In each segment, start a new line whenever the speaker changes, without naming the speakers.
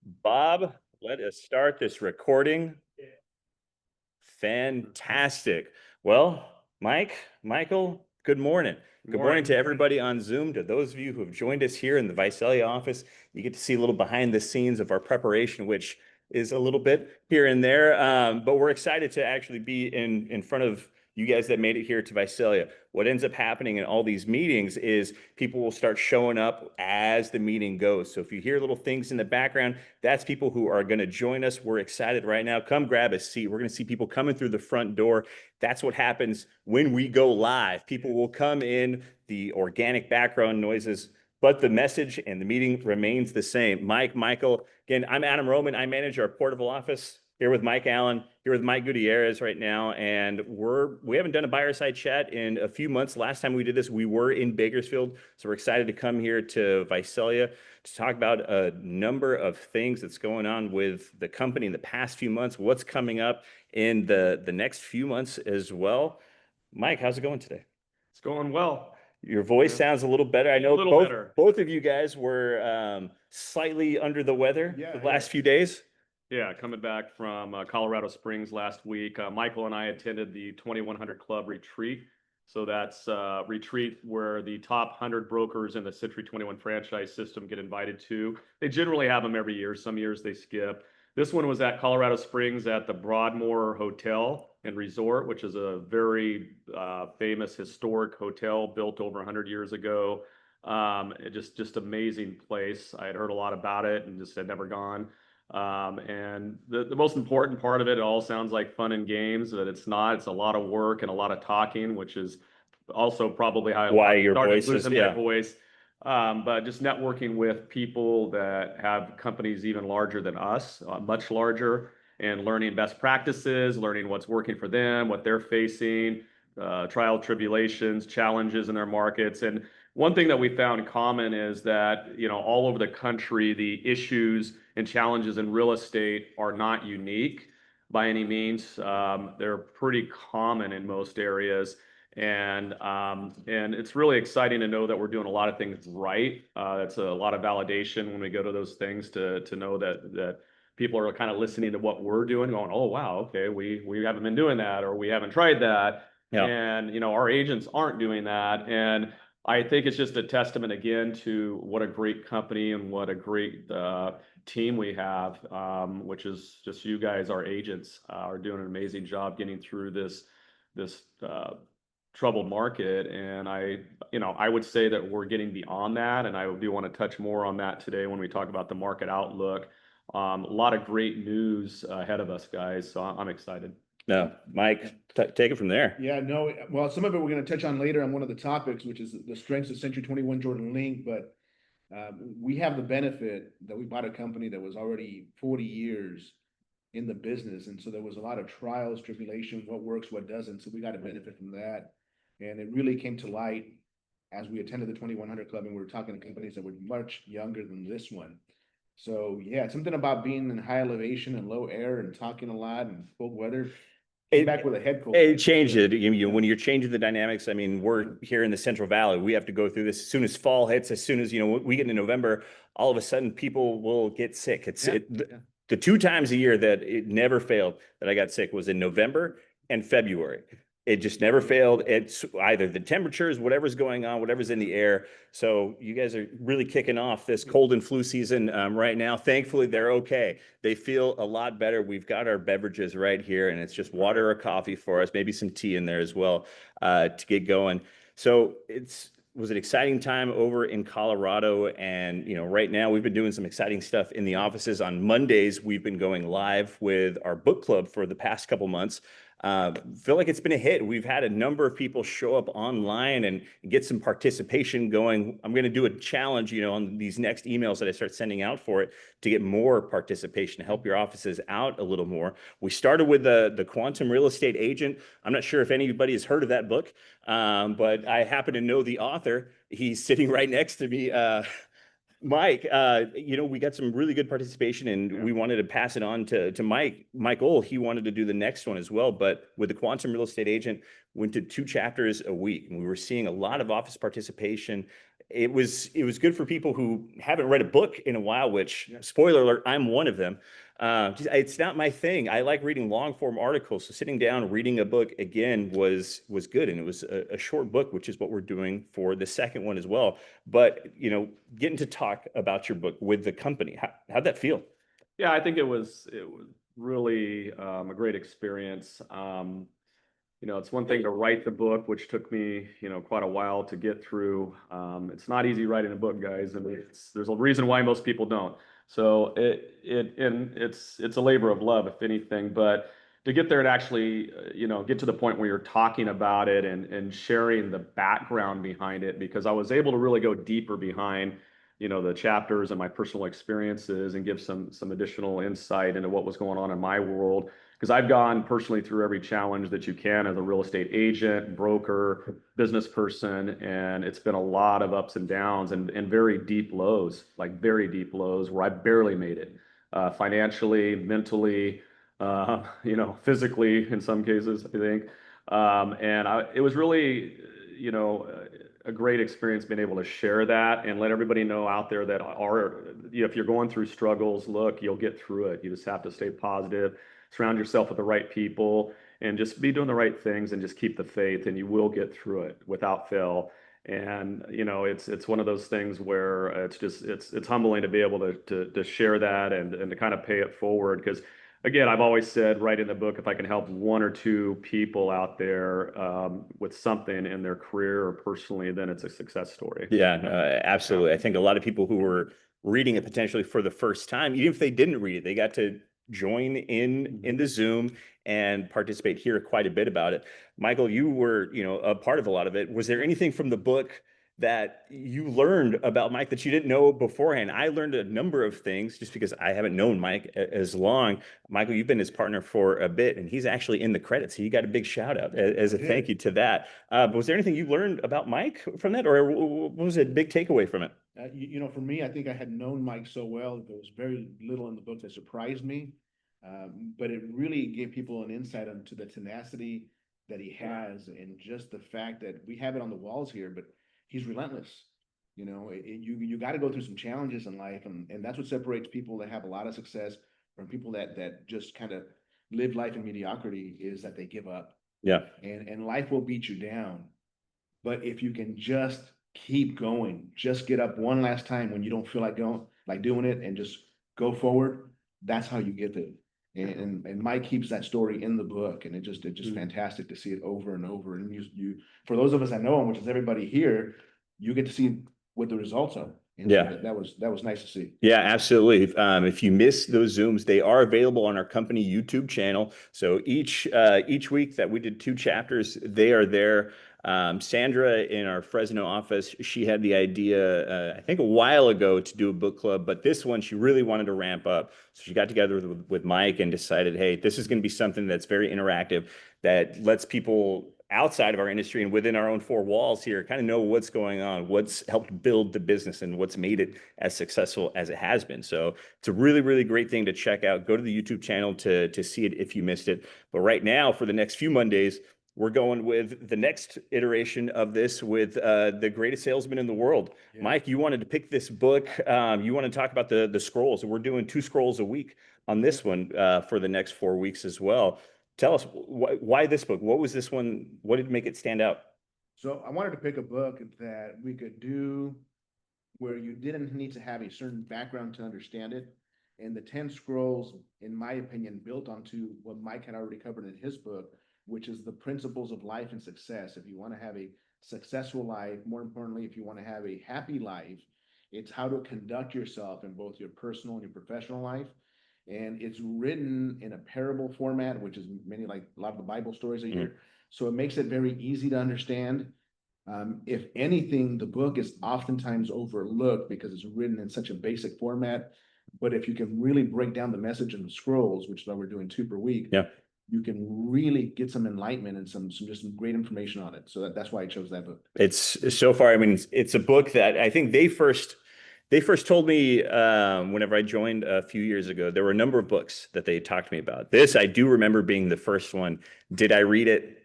Bob, let us start this recording. Fantastic. Well, Mike, Michael, good morning. Good morning to everybody on Zoom. To those of you who have joined us here in the Visalia office, you get to see a little behind the scenes of our preparation, which is a little bit here and there. But we're excited to actually be in front of you guys that made it here to Visalia. What ends up happening in all these meetings is people will start showing up as the meeting goes. So if you hear little things in the background, that's people who are going to join us. We're excited right now. Come grab a seat. We're going to see people coming through the front door. That's what happens when we go live. People will come in, the organic background noises, but the message and the meeting remains the same. Mike, Michael, again, I'm Adam Roman. I manage our portable office here with Mike Allen, here with Mike Gutierrez right now, and we haven't done a Buyerside chat in a few months. Last time we did this, we were in Bakersfield, so we're excited to come here to Visalia to talk about a number of things that's going on with the company in the past few months, what's coming up in the next few months as well. Mike, how's it going today?
It's going well.
Your voice sounds a little better. I know both of you guys were slightly under the weather the last few days.
Yeah, coming back from Colorado Springs last week, Michael and I attended the 2100 Club retreat. So that's a retreat where the top 100 brokers in the Century 21 franchise system get invited to. They generally have them every year. Some years they skip. This one was at Colorado Springs at the Broadmoor Hotel and Resort, which is a very famous historic hotel built over 100 years ago. Just amazing place. I had heard a lot about it and just had never gone. And the most important part of it all sounds like fun and games, but it's not. It's a lot of work and a lot of talking, which is also probably
why your voice
is my voice. But just networking with people that have companies even larger than us, much larger, and learning best practices, learning what's working for them, what they're facing, trial tribulations, challenges in their markets. And one thing that we found common is that, all over the country, the issues and challenges in real estate are not unique by any means. They're pretty common in most areas. And it's really exciting to know that we're doing a lot of things right. It's a lot of validation when we go to those things to know that people are kind of listening to what we're doing, going, oh, wow, okay, we haven't been doing that, or we haven't tried that. Yeah. And, our agents aren't doing that. And I think it's just a testament again to what a great company and what a great team we have, which is just you guys, our agents, are doing an amazing job getting through this troubled market. And I would say that we're getting beyond that. And I do want to touch more on that today when we talk about the market outlook. A lot of great news ahead of us, guys. So I'm excited.
No, Mike, take it from there.
Yeah, no, well, some of it we're going to touch on later on one of the topics, which is the strengths of Century 21 Jordan Link. But we have the benefit that we bought a company that was already 40 years in the business. And so there was a lot of trials, tribulation, what works, what doesn't. So we got a benefit from that. And it really came to light as we attended the 2100 Club and we were talking to companies that were much younger than this one. So yeah, something about being in high elevation and low air and talking a lot and cold weather. Back with a head cold.
It changed it. When you're changing the dynamics, I mean, we're here in the Central Valley. We have to go through this as soon as fall hits, as soon as, we get into November, all of a sudden people will get sick. The 2 times a year that it never failed that I got sick was in November and February. It just never failed. It's either the temperatures, whatever's going on, whatever's in the air. So you guys are really kicking off this cold and flu season right now. Thankfully, they're okay. They feel a lot better. We've got our beverages right here, and it's just water or coffee for us, maybe some tea in there as well to get going. So it was an exciting time over in Colorado. And, right now we've been doing some exciting stuff in the offices. On Mondays, we've been going live with our book club for the past couple months. Feel like it's been a hit. We've had a number of people show up online and get some participation going. I'm going to do a challenge, on these next emails that I start sending out for it to get more participation, to help your offices out a little more. We started with the Quantum Real Estate Agent. I'm not sure if anybody has heard of that book, but I happen to know the author. He's sitting right next to me. Mike, we got some really good participation, and we wanted to pass it on to Michael. He wanted to do the next one as well, but with the Quantum Real Estate Agent, went to 2 chapters a week, and we were seeing a lot of office participation. it was good for people who haven't read a book in a while, which, spoiler alert, I'm one of them. It's not my thing. I like reading long form articles. So sitting down, reading a book again was good. And it was a short book, which is what we're doing for the second one as well. But, getting to talk about your book with the company, how'd that feel?
Yeah, I think it was really a great experience. It's one thing to write the book, which took me, quite a while to get through. It's not easy writing a book, guys. I mean, there's a reason why most people don't. So it's a labor of love, if anything. But to get there and actually, get to the point where you're talking about it and sharing the background behind it, because I was able to really go deeper behind, the chapters and my personal experiences and give some additional insight into what was going on in my world. Because I've gone personally through every challenge that you can as a real estate agent, broker, business person, and it's been a lot of ups and downs and very deep lows, like very deep lows where I barely made it, financially, mentally, physically in some cases, I think. It was really, a great experience being able to share that and let everybody know out there that if you're going through struggles, look, you'll get through it. You just have to stay positive, surround yourself with the right people, and just be doing the right things and just keep the faith, and you will get through it without fail. And it's one of those things where it's humbling to be able to share that and to kind of pay it forward. Because again, I've always said, right in the book, if I can help one or two people out there with something in their career or personally, then it's a success story.
Yeah, absolutely. I think a lot of people who were reading it potentially for the first time, even if they didn't read it, they got to join in the Zoom and participate, hear quite a bit about it. Michael, you were, a part of a lot of it. Was there anything from the book that you learned about Mike that you didn't know beforehand? I learned a number of things just because I haven't known Mike as long. Michael, you've been his partner for a bit, and he's actually in the credits. So you got a big shout out as a thank you to that. But was there anything you learned about Mike from that, or what was a big takeaway from it?
For me, I think I had known Mike so well that there was very little in the book that surprised me. But it really gave people an insight into the tenacity that he has, and just the fact that we have it on the walls here, but he's relentless. You got to go through some challenges in life, and that's what separates people that have a lot of success from people that just kind of live life in mediocrity, is that they give up.
Yeah.
And life will beat you down. But if you can just keep going, just get up one last time when you don't feel like doing it, and just go forward, that's how you get there. And Mike keeps that story in the book, and it's just fantastic to see it over and over. And you for those of us that know him, which is everybody here, you get to see what the results are. And
yeah,
that was nice to see.
Yeah, absolutely. If you miss those Zooms, they are available on our company YouTube channel. So each week that we did 2 chapters, they are there. Sandra in our Fresno office, she had the idea, I think a while ago, to do a book club, but this one she really wanted to ramp up. So she got together with Mike and decided, hey, this is going to be something that's very interactive, that lets people outside of our industry and within our own 4 walls here kind of know what's going on, what's helped build the business, and what's made it as successful as it has been. So it's a really, really great thing to check out. Go to the YouTube channel to see it if you missed it. But right now, for the next few Mondays, we're going with the next iteration of this with the greatest salesman in the world. Yeah. Mike, you wanted to pick this book. You want to talk about the scrolls. We're doing 2 scrolls a week on this one for the next 4 weeks as well. Tell us why this book? What was this one? What did make it stand out?
So I wanted to pick a book that we could do where you didn't need to have a certain background to understand it. And the 10 scrolls, in my opinion, built onto what Mike had already covered in his book, which is the principles of life and success. If you want to have a successful life, more importantly, if you want to have a happy life, it's how to conduct yourself in both your personal and your professional life. And it's written in a parable format, which is many, like a lot of the Bible stories are here. So it makes it very easy to understand. If anything, the book is oftentimes overlooked because it's written in such a basic format. But if you can really break down the message in the scrolls, which is why we're doing 2 per week, you can really get some enlightenment and some great information on it. So that's why I chose that book.
It's so far, I mean, it's a book that I think they first told me whenever I joined a few years ago. There were a number of books that they talked to me about. This, I do remember being the first one. Did I read it?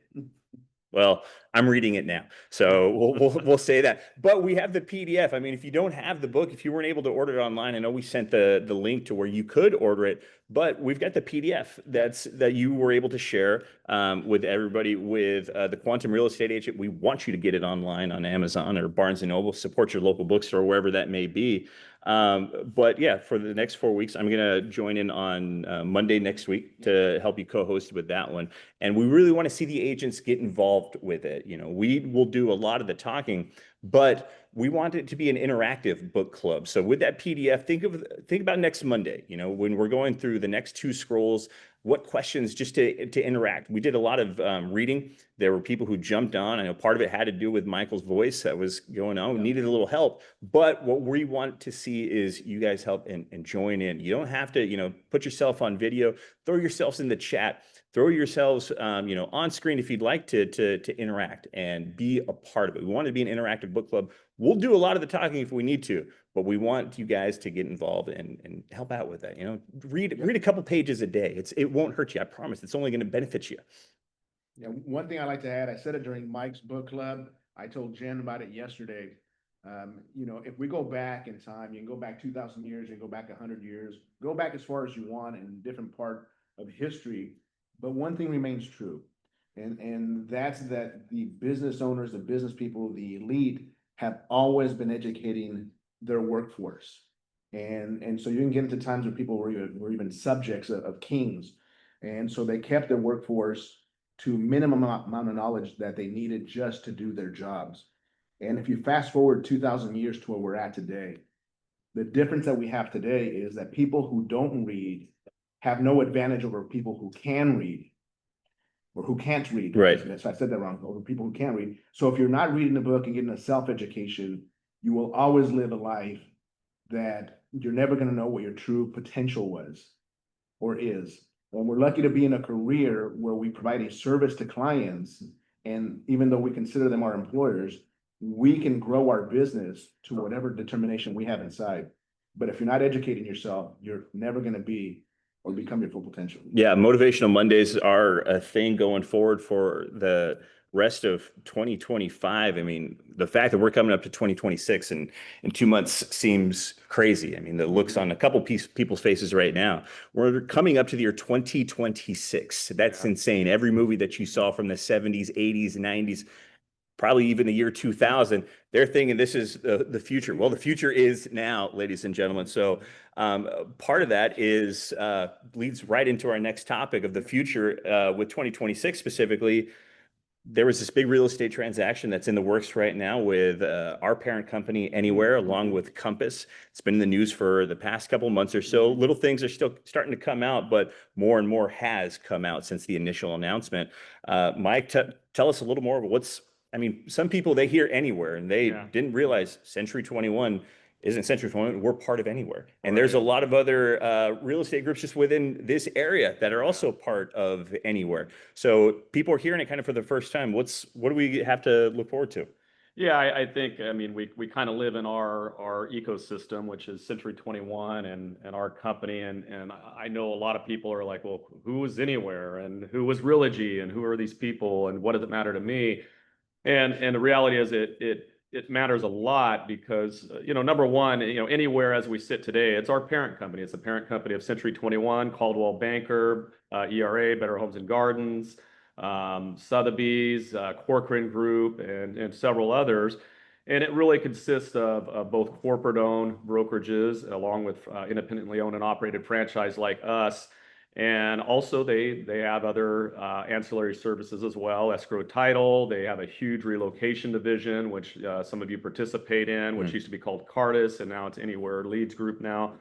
Well, I'm reading it now, so we'll say that. But we have the PDF. I mean, if you don't have the book, if you weren't able to order it online, I know we sent the link to where you could order it, but we've got the PDF that you were able to share with everybody with the Quantum Real Estate Agent. We want you to get it online on Amazon or Barnes and Noble. Support your local bookstore, wherever that may be. But yeah, for the next 4 weeks, I'm going to join in on Monday next week to help you co-host with that one. And we really want to see the agents get involved with it. You know, we will do a lot of the talking, but we want it to be an interactive book club. So with that PDF, think about next Monday, you know, when we're going through the next 2 scrolls, what questions just to interact. We did a lot of reading. There were people who jumped on. I know part of it had to do with Michael's voice that was going on. We needed a little help. But what we want to see is you guys help and join in. You don't have to, you know, put yourself on video, throw yourselves in the chat, throw yourselves, you know, on screen if you'd like to interact and be a part of it. We want to be an interactive book club. We'll do a lot of the talking if we need to, but we want you guys to get involved and help out with that. You know, read a couple pages a day. It won't hurt you. I promise. It's only going to benefit you.
Yeah, one thing I like to add, I said it during Mike's book club. I told Jen about it yesterday. You know, if we go back in time, you can go back 2,000 years, you can go back 100 years, go back as far as you want in different part of history. But one thing remains true, and that's that the business owners, the business people, the elite have always been educating their workforce. And so you can get into times where people were even subjects of kings. And so they kept their workforce to minimum amount of knowledge that they needed just to do their jobs. And if you fast forward 2,000 years to where we're at today, the difference that we have today is that people who don't read have no advantage over people who can read or who can't read.
Right.
So I said that wrong, over people who can't read. So if you're not reading a book and getting a self-education, you will always live a life that you're never going to know what your true potential was or is. And we're lucky to be in a career where we provide a service to clients. And even though we consider them our employers, we can grow our business to whatever determination we have inside. But if you're not educating yourself, you're never going to be or become your full potential.
Yeah, motivational Mondays are a thing going forward for the rest of 2025. I mean, the fact that we're coming up to 2026 and in 2 months seems crazy. I mean, the looks on a couple people's faces right now. We're coming up to the year 2026. That's insane. Every movie that you saw from the 70s, 80s, 90s, probably even the year 2000, they're thinking this is the future. Well, the future is now, ladies and gentlemen. So part of that is leads right into our next topic of the future with 2026 specifically. There was this big real estate transaction that's in the works right now with our parent company Anywhere, along with Compass. It's been in the news for the past couple months or so. Little things are still starting to come out, but more and more has come out since the initial announcement. Mike, tell us a little more about I mean, some people, they hear Anywhere and they didn't realize Century 21 isn't Century 21. We're part of Anywhere. And there's a lot of other real estate groups just within this area that are also part of Anywhere. So people are hearing it kind of for the first time. What do we have to look forward to?
Yeah, I think, I mean, we kind of live in our ecosystem, which is Century 21 and our company. And I know a lot of people are like, well, who was Anywhere and who was Realogy and who are these people and what does it matter to me? And the reality is it matters a lot because, you know, number one, you know, Anywhere as we sit today, it's our parent company. It's the parent company of Century 21, Caldwell Banker, ERA, Better Homes and Gardens, Sotheby's, Corcoran Group, and several others. And it really consists of both corporate-owned brokerages along with independently owned and operated franchise like us. And also they have other ancillary services as well, escrow title. They have a huge relocation division, which some of you participate in, which used to be called Cardis, and now it's Anywhere Leads Group now.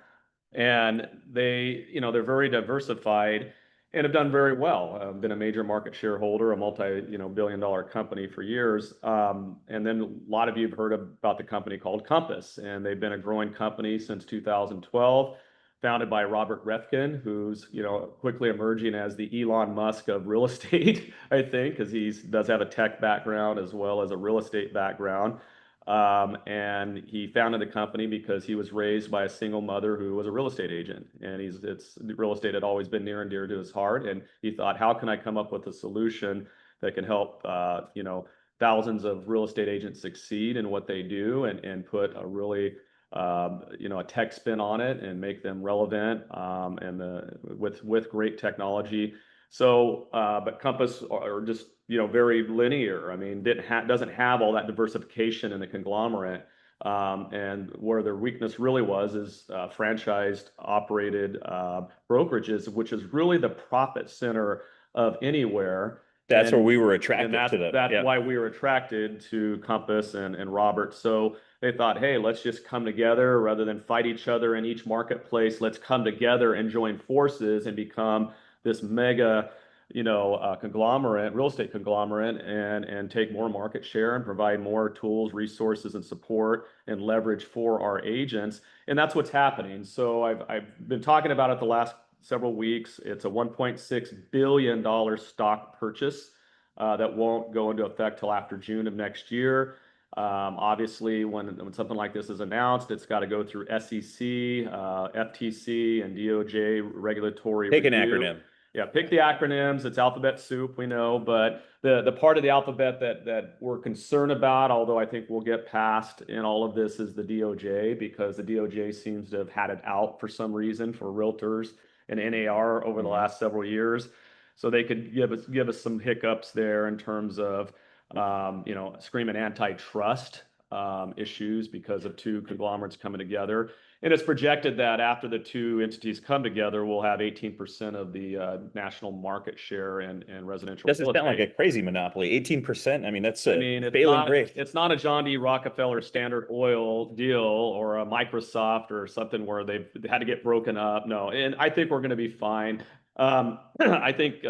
And they, you know, they're very diversified and have done very well. Been a major market shareholder, a multi-billion-dollar company for years. And then a lot of you have heard about the company called Compass, and they've been a growing company since 2012. Founded by Robert Reffkin, who's, you know, quickly emerging as the Elon Musk of real estate, I think, because he does have a tech background as well as a real estate background. And he founded the company because he was raised by a single mother who was a real estate agent. And real estate had always been near and dear to his heart. And he thought, how can I come up with a solution that can help, thousands of real estate agents succeed in what they do and put a really, a tech spin on it and make them relevant, with great technology. So, but Compass are just, very linear. I mean, doesn't have all that diversification in the conglomerate. And where their weakness really is franchised operated brokerages, which is really the profit center of Anywhere.
That's where we were
And
attracted to them.
that's why we were attracted to Compass and Robert. So they thought, hey, let's just come together rather than fight each other in each marketplace. Let's come together and join forces and become this mega, conglomerate, real estate conglomerate, and take more market share and provide more tools, resources, and support and leverage for our agents. And that's what's happening. So I've been talking about it the last several weeks. It's a $1.6 billion stock purchase that won't go into effect till after June of next year. Obviously, when something like this is announced, it's got to go through SEC, FTC, and DOJ regulatory
Pick an
review.
acronym.
Yeah, pick the acronyms. It's alphabet soup, we know, but the part of the alphabet that we're concerned about, although I think we'll get past in all of this, is the DOJ, because the DOJ seems to have had it out for some reason for realtors and NAR over the last several years. So they could give us some hiccups there in terms of screaming antitrust issues because of two conglomerates coming together. And it's projected that after the two entities come together, we'll have 18% of the national market share in residential.
Doesn't sound like a crazy monopoly. 18%. I mean, that's failing great.
It's not a John D. Rockefeller Standard Oil deal or a Microsoft or something where they had to get broken up. No, and I think we're going to be fine. I think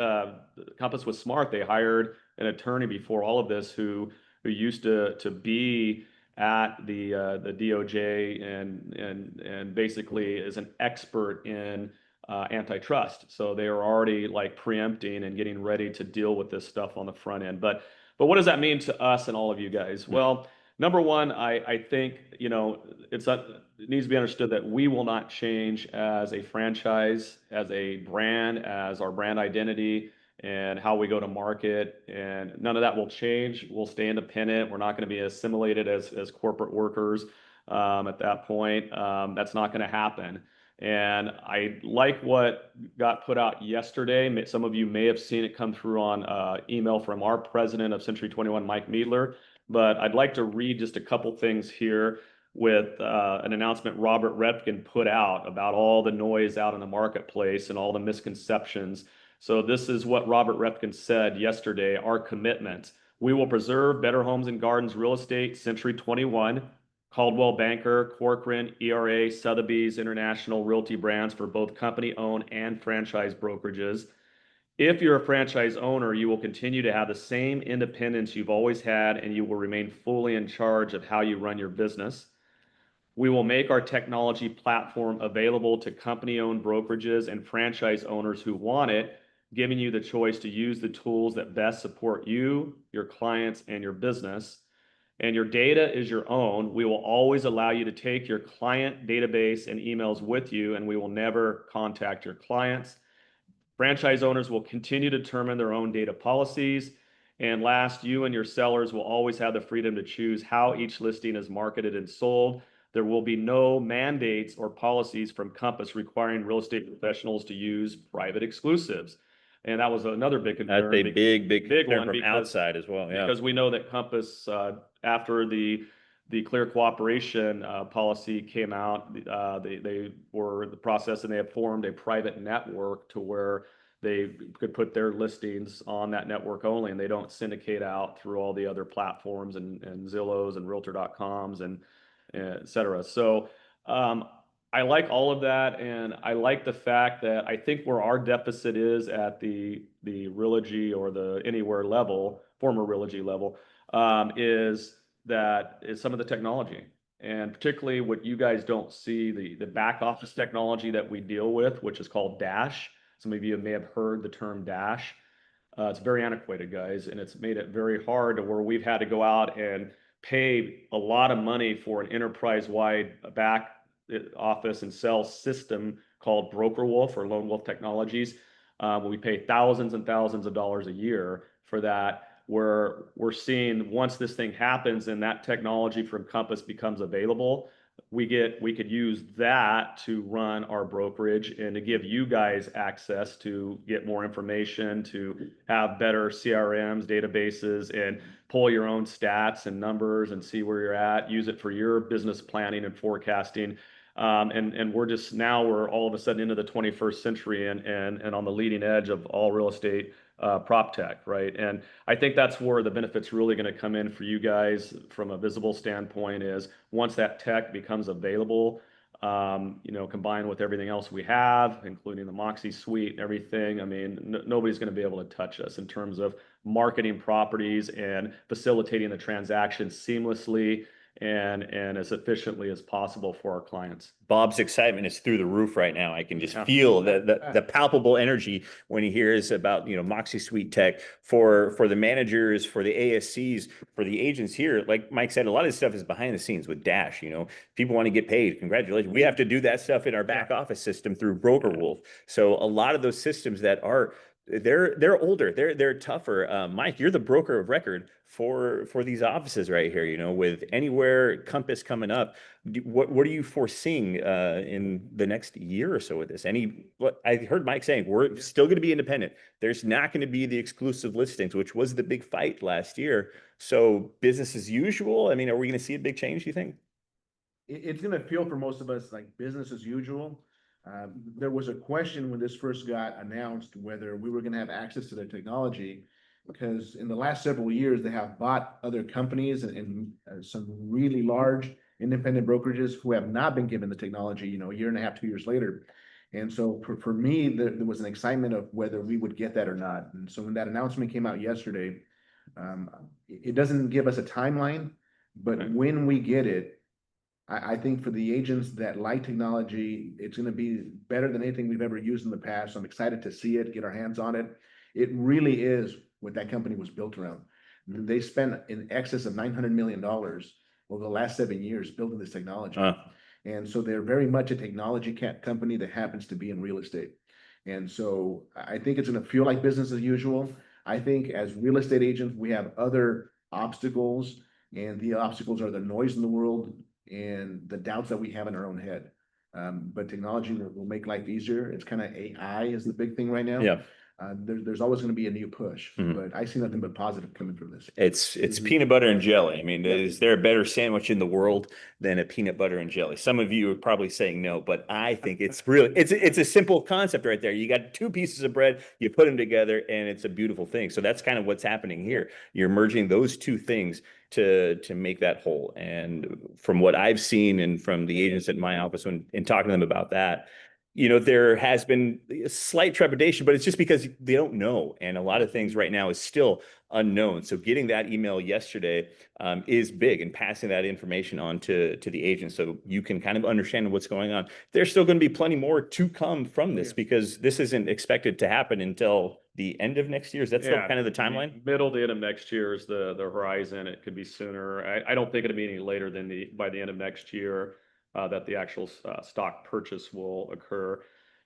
Compass was smart. They hired an attorney before all of this who used to be at the DOJ and basically is an expert in antitrust. So they are already like preempting and getting ready to deal with this stuff on the front end. But what does that mean to us and all of you guys? Well, number one, I think it needs to be understood that we will not change as a franchise, as a brand, as our brand identity, and how we go to market, and none of that will change. We'll stay independent. We're not going to be assimilated as corporate workers at that point. That's not going to happen. And I like what got put out yesterday. Some of you may have seen it come through on email from our president of Century 21, Mike Meadler. But I'd like to read just a couple things here with an announcement Robert Repkin put out about all the noise out in the marketplace and all the misconceptions. So this is what Robert Repkin said yesterday: our commitment. We will preserve Better Homes and Gardens Real Estate, Century 21, Coldwell Banker, Corcoran, ERA, Sotheby's International Realty brands for both company-owned and franchise brokerages. If you're a franchise owner, you will continue to have the same independence you've always had, and you will remain fully in charge of how you run your business. We will make our technology platform available to company-owned brokerages and franchise owners who want it, giving you the choice to use the tools that best support you, your clients, and your business. And your data is your own. We will always allow you to take your client database and emails with you, and we will never contact your clients. Franchise owners will continue to determine their own data policies. And last, you and your sellers will always have the freedom to choose how each listing is marketed and sold. There will be no mandates or policies from Compass requiring real estate professionals to use private exclusives. And that was another big concern.
That's a big concern
one
from outside as well. Yeah,
because we know that Compass, after the clear cooperation policy came out, they were in the process, and they have formed a private network to where they could put their listings on that network only, and they don't syndicate out through all the other platforms and Zillows and Realtor.coms and et cetera. So I like all of that, and I like the fact that I think where our deficit is at the Realogy or the Anywhere level, former Realogy level, is some of the technology, and particularly what you guys don't see, the back office technology that we deal with, which is called Dash. Some of you may have heard the term Dash. It's very antiquated, guys, and it's made it very hard to where we've had to go out and pay a lot of money for an enterprise-wide back office and sales system called Broker Wolf or Lone Wolf Technologies. We pay thousands and thousands of dollars a year for that. where we're seeing once this thing happens and that technology from Compass becomes available, we could use that to run our brokerage and to give you guys access to get more information, to have better CRMs, databases, and pull your own stats and numbers and see where you're at, use it for your business planning and forecasting. And we're all of a sudden into the 21st century and on the leading edge of all real estate prop tech, right? And I think that's where the benefit's really going to come in for you guys from a visible standpoint is once that tech becomes available, combined with everything else we have, including the Moxie suite and everything. I mean, nobody's going to be able to touch us in terms of marketing properties and facilitating the transaction seamlessly and as efficiently as possible for our clients.
Bob's excitement is through the roof right now. I can just feel the palpable energy when he hears about, Moxie Suite tech for the managers, for the ASCs, for the agents here. Like Mike said, a lot of this stuff is behind the scenes with Dash, people want to get paid. Congratulations. We have to do that stuff in our back office system through Broker Wolf. So a lot of those systems that are they're older, they're tougher. Mike, you're the broker of record for these offices right here, with Anywhere Compass coming up. What are you foreseeing in the next year or so with this? What I heard Mike saying, we're still going to be independent. There's not going to be the exclusive listings, which was the big fight last year. So business as usual. I mean, are we going to see a big change, do you think?
It's going to feel for most of us like business as usual. There was a question when this first got announced whether we were going to have access to their technology, because in the last several years they have bought other companies and some really large independent brokerages who have not been given the technology, a year and a half, 2 years later. And so for me, there was an excitement of whether we would get that or not. And so when that announcement came out yesterday, it doesn't give us a timeline, but when we get it, I think for the agents that like technology, it's going to be better than anything we've ever used in the past. So I'm excited to see it, get our hands on it. It really is what that company was built around. They spent in excess of $900 million over the last 7 years building this technology. And so they're very much a technology company that happens to be in real estate. And so I think it's going to feel like business as usual. I think as real estate agents, we have other obstacles, and the obstacles are the noise in the world and the doubts that we have in our own head. But technology will make life easier. It's kind of AI is the big thing right now.
Yeah.
There's always going to be a new push, but I see nothing but positive coming from this.
It's peanut butter and jelly. I mean, is there a better sandwich in the world than a peanut butter and jelly? Some of you are probably saying no, but I think it's really, it's a simple concept right there. You got two pieces of bread, you put them together, and it's a beautiful thing. So that's kind of what's happening here. You're merging those two things to make that whole. And from what I've seen and from the agents at my office in talking to them about that, there has been a slight trepidation, but it's just because they don't know. And a lot of things right now is still unknown. So getting that email yesterday is big, and passing that information on to the agent so you can kind of understand what's going on. There's still going to be plenty more to come from this because this isn't expected to happen until the end of next year. Is that still kind of the timeline?
Middle to end of next year is the horizon. It could be sooner. I don't think it'll be any later than by the end of next year. That the actual stock purchase will occur,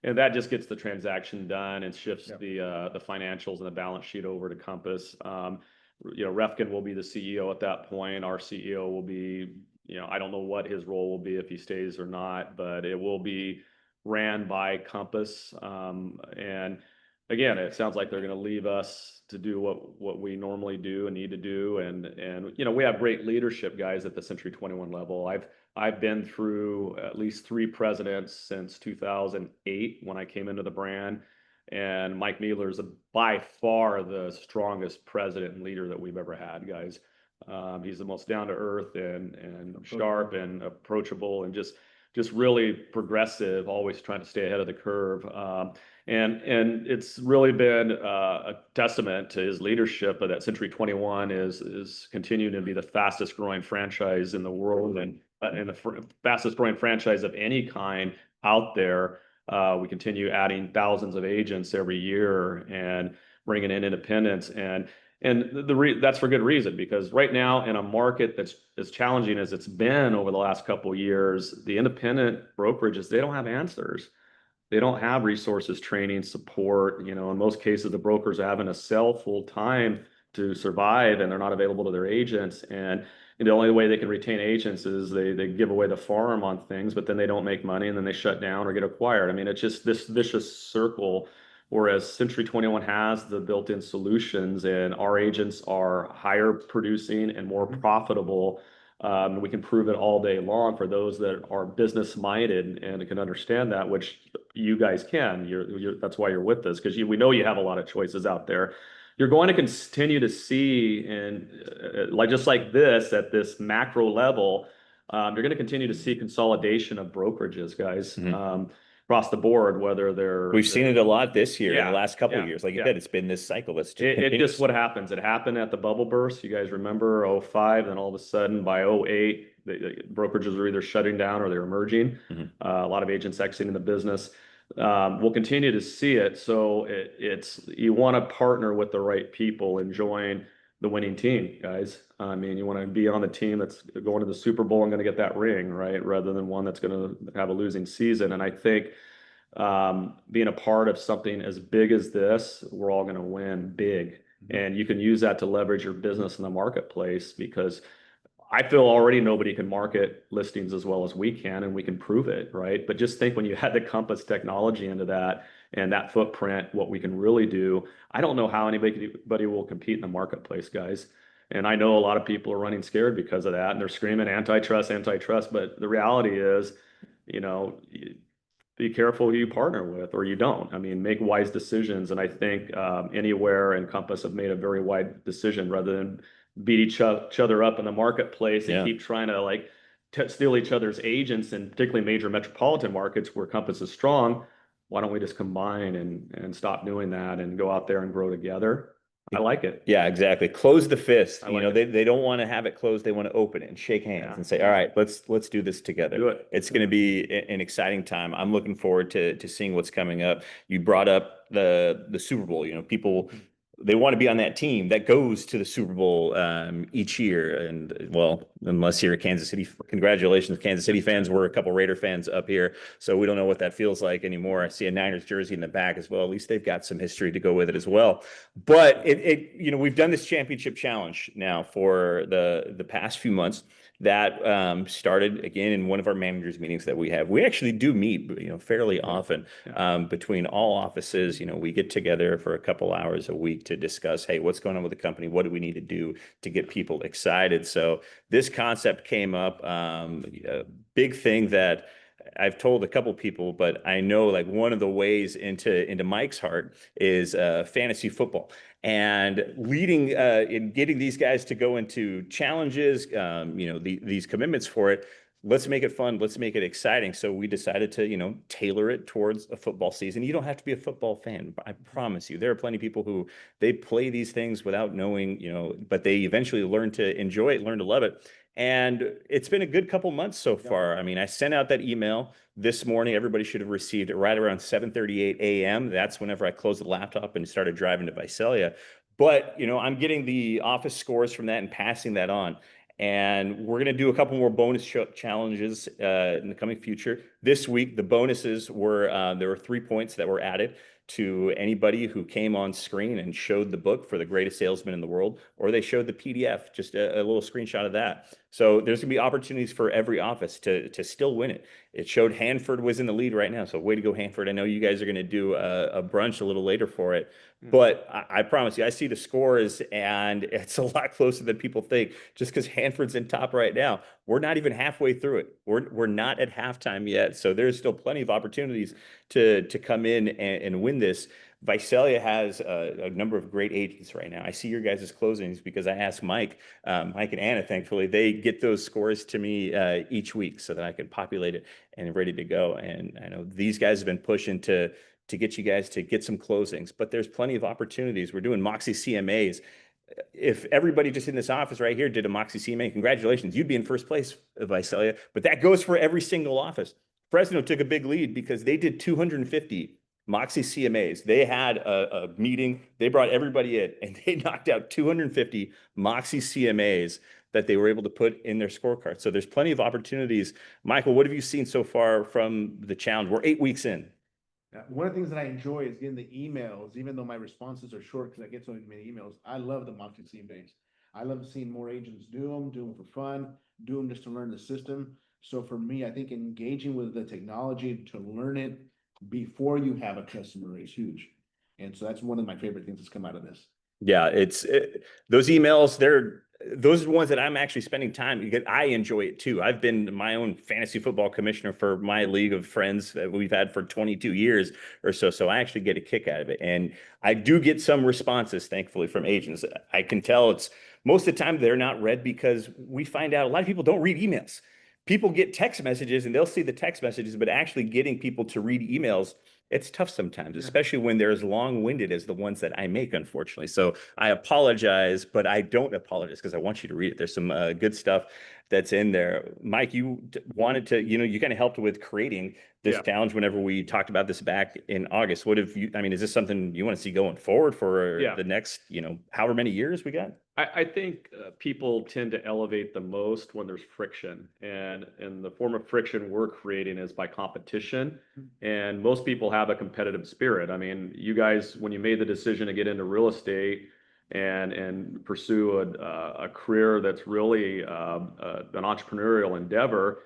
and that just gets the transaction done and shifts the financials and the balance sheet over to Compass. Refkin will be the CEO at that point. Our CEO will be, I don't know what his role will be if he stays or not, but it will be ran by Compass. And again, it sounds like they're going to leave us to do what we normally do and need to do. And we have great leadership guys at the Century 21 level. I've been through at least 3 presidents since 2008 when I came into the brand. And Mike Mueller is by far the strongest president and leader that we've ever had, guys. He's the most down to earth and sharp and approachable and just really progressive, always trying to stay ahead of the curve. And it's really been a testament to his leadership that Century 21 is continuing to be the fastest growing franchise in the world and the fastest growing franchise of any kind out there. We continue adding thousands of agents every year and bringing in independents, and that's for good reason, because right now in a market that's as challenging as it's been over the last couple of years, the independent brokerages, they don't have answers. They don't have resources, training, support. In most cases, the brokers are having to sell full time to survive, and they're not available to their agents. And the only way they can retain agents is they give away the farm on things, but then they don't make money, and then they shut down or get acquired. I mean, it's just this vicious circle. Whereas Century 21 has the built-in solutions, and our agents are higher producing and more profitable. We can prove it all day long for those that are business minded and can understand that, which you guys can. That's why you're with us, because we know you have a lot of choices out there. You're going to continue to see, and like just like this at this macro level, you're going to continue to see consolidation of brokerages, guys. Across the board, whether
we've seen it a lot this year, in the last couple of
yeah,
years. Like you said, it's been this cycle that's just
it just what happens. It happened at the bubble burst. You guys remember 05, then all of a sudden by 08, the brokerages are either shutting down or they're emerging. A lot of agents exiting the business. We'll continue to see it. So it's you want to partner with the right people and join the winning team, guys. I mean, you want to be on the team that's going to the Super Bowl and going to get that ring, right? Rather than one that's going to have a losing season. And I think being a part of something as big as this, we're all going to win big. And you can use that to leverage your business in the marketplace, because I feel already nobody can market listings as well as we can, and we can prove it, right? But just think when you had the Compass technology into that and that footprint, what we can really do. I don't know how anybody will compete in the marketplace, guys. And I know a lot of people are running scared because of that, and they're screaming antitrust, antitrust. But the reality is, be careful who you partner with, or you don't. I mean, make wise decisions. And I think Anywhere and Compass have made a very wise decision, rather than beat each other up in the marketplace and keep trying to steal each other's agents, and particularly major metropolitan markets where Compass is strong. Why don't we just combine and stop doing that and go out there and grow together? I like it.
Yeah, exactly. Close the fist. They don't want to have it closed. They want to open it and shake hands and say, all right, let's do this together.
Do it.
It's going to be an exciting time. I'm looking forward to seeing what's coming up. You brought up the Super Bowl. People, they want to be on that team that goes to the Super Bowl each year. And well, unless you're a Kansas City, congratulations, Kansas City fans. We're a couple Raider fans up here, so we don't know what that feels like anymore. I see a Niners jersey in the back as well. At least they've got some history to go with it as well. But we've done this championship challenge now for the past few months. That started again in one of our managers meetings that we have. We actually do meet, fairly often between all offices. We get together for a couple hours a week to discuss, hey, what's going on with the company? What do we need to do to get people excited? So this concept came up. A big thing that I've told a couple people, but I know like one of the ways into Mike's heart is fantasy football, and leading in getting these guys to go into challenges, these commitments for it. Let's make it fun. Let's make it exciting. So we decided to, tailor it towards a football season. You don't have to be a football fan. I promise you, there are plenty of people who they play these things without knowing, but they eventually learn to enjoy it, learn to love it. And it's been a good couple months so far. I mean, I sent out that email this morning. Everybody should have received it right around 7:38 a.m. That's whenever I closed the laptop and started driving to Visalia. But, I'm getting the office scores from that and passing that on. And we're going to do a couple more bonus challenges in the coming future. This week, the bonuses were, there were 3 points that were added to anybody who came on screen and showed the book for the greatest salesman in the world, or they showed the PDF, just a little screenshot of that. So there's going to be opportunities for every office to still win it. It showed Hanford was in the lead right now. So way to go, Hanford. I know you guys are going to do a brunch a little later for it. But I promise you, I see the scores, and it's a lot closer than people think. Just because Hanford's in top right now, we're not even halfway through it. We're not at halftime yet. So there's still plenty of opportunities to come in and win this. Visalia has a number of great agents right now. I see your guys' closings because I asked Mike and Anna, thankfully, they get those scores to me each week so that I can populate it and ready to go. And I know these guys have been pushing to get you guys to get some closings, but there's plenty of opportunities. We're doing Moxie CMAs. If everybody just in this office right here did a Moxie CMA, congratulations, you'd be in first place, Visalia. But that goes for every single office. Fresno took a big lead because they did 250 Moxie CMAs. They had a meeting, they brought everybody in, and they knocked out 250 Moxie CMAs that they were able to put in their scorecard. So there's plenty of opportunities. Michael, what have you seen so far from the challenge? We're 8 weeks in.
One of the things that I enjoy is getting the emails, even though my responses are short because I get so many emails. I love the mock team days. I love seeing more agents do them for fun, do them just to learn the system. So for me, I think engaging with the technology to learn it before you have a customer is huge. And so that's one of my favorite things that's come out of this.
Yeah, those emails, those are the ones that I'm actually spending time because I enjoy it too. I've been my own fantasy football commissioner for my league of friends that we've had for 22 years or so. So I actually get a kick out of it. And I do get some responses, thankfully, from agents. I can tell it's most of the time they're not read because we find out a lot of people don't read emails. People get text messages and they'll see the text messages, but actually getting people to read emails, it's tough sometimes, especially when they're as long-winded as the ones that I make, unfortunately. So I apologize, but I don't apologize because I want you to read it. There's some good stuff that's in there. Mike, you wanted to, you kind of helped with creating this challenge whenever we talked about this back in August. What have you, I mean, is this something you want to see going forward for the next, however many years we got?
I think people tend to elevate the most when there's friction, and the form of friction we're creating is by competition. And most people have a competitive spirit. I mean, you guys, when you made the decision to get into real estate and pursue a career that's really an entrepreneurial endeavor,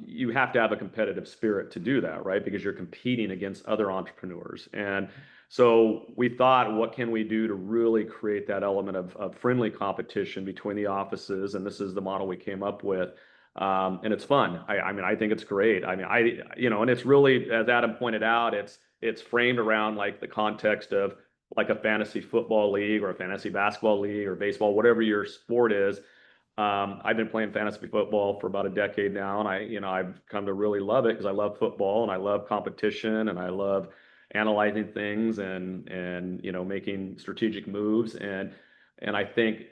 you have to have a competitive spirit to do that, right? Because you're competing against other entrepreneurs. And so we thought, what can we do to really create that element of friendly competition between the offices? And this is the model we came up with. And it's fun. I mean, I think it's great. I mean, and it's really, as Adam pointed out, it's framed around like the context of like a fantasy football league or a fantasy basketball league or baseball, whatever your sport is. I've been playing fantasy football for about a decade now, and I've come to really love it because I love football and I love competition and I love analyzing things and making strategic moves, and I think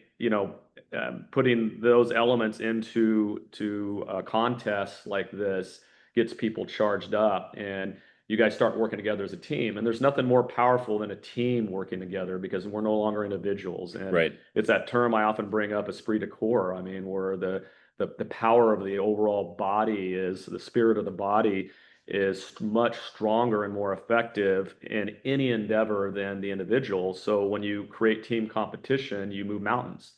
putting those elements into contests like this gets people charged up, and you guys start working together as a team. And there's nothing more powerful than a team working together because we're no longer individuals. And it's that term I often bring up, esprit de corps. I mean, where the power of the overall body is, the spirit of the body is much stronger and more effective in any endeavor than the individual. So when you create team competition, you move mountains,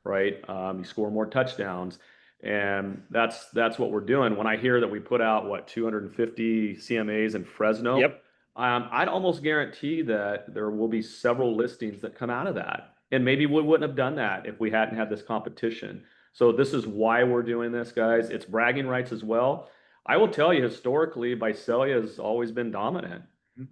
right? You score more touchdowns. And that's what we're doing. When I hear that we put out 250 CMAs in Fresno, I'd almost guarantee that there will be several listings that come out of that. And maybe we wouldn't have done that if we hadn't had this competition. So this is why we're doing this, guys. It's bragging rights as well. I will tell you, historically, Visalia has always been dominant.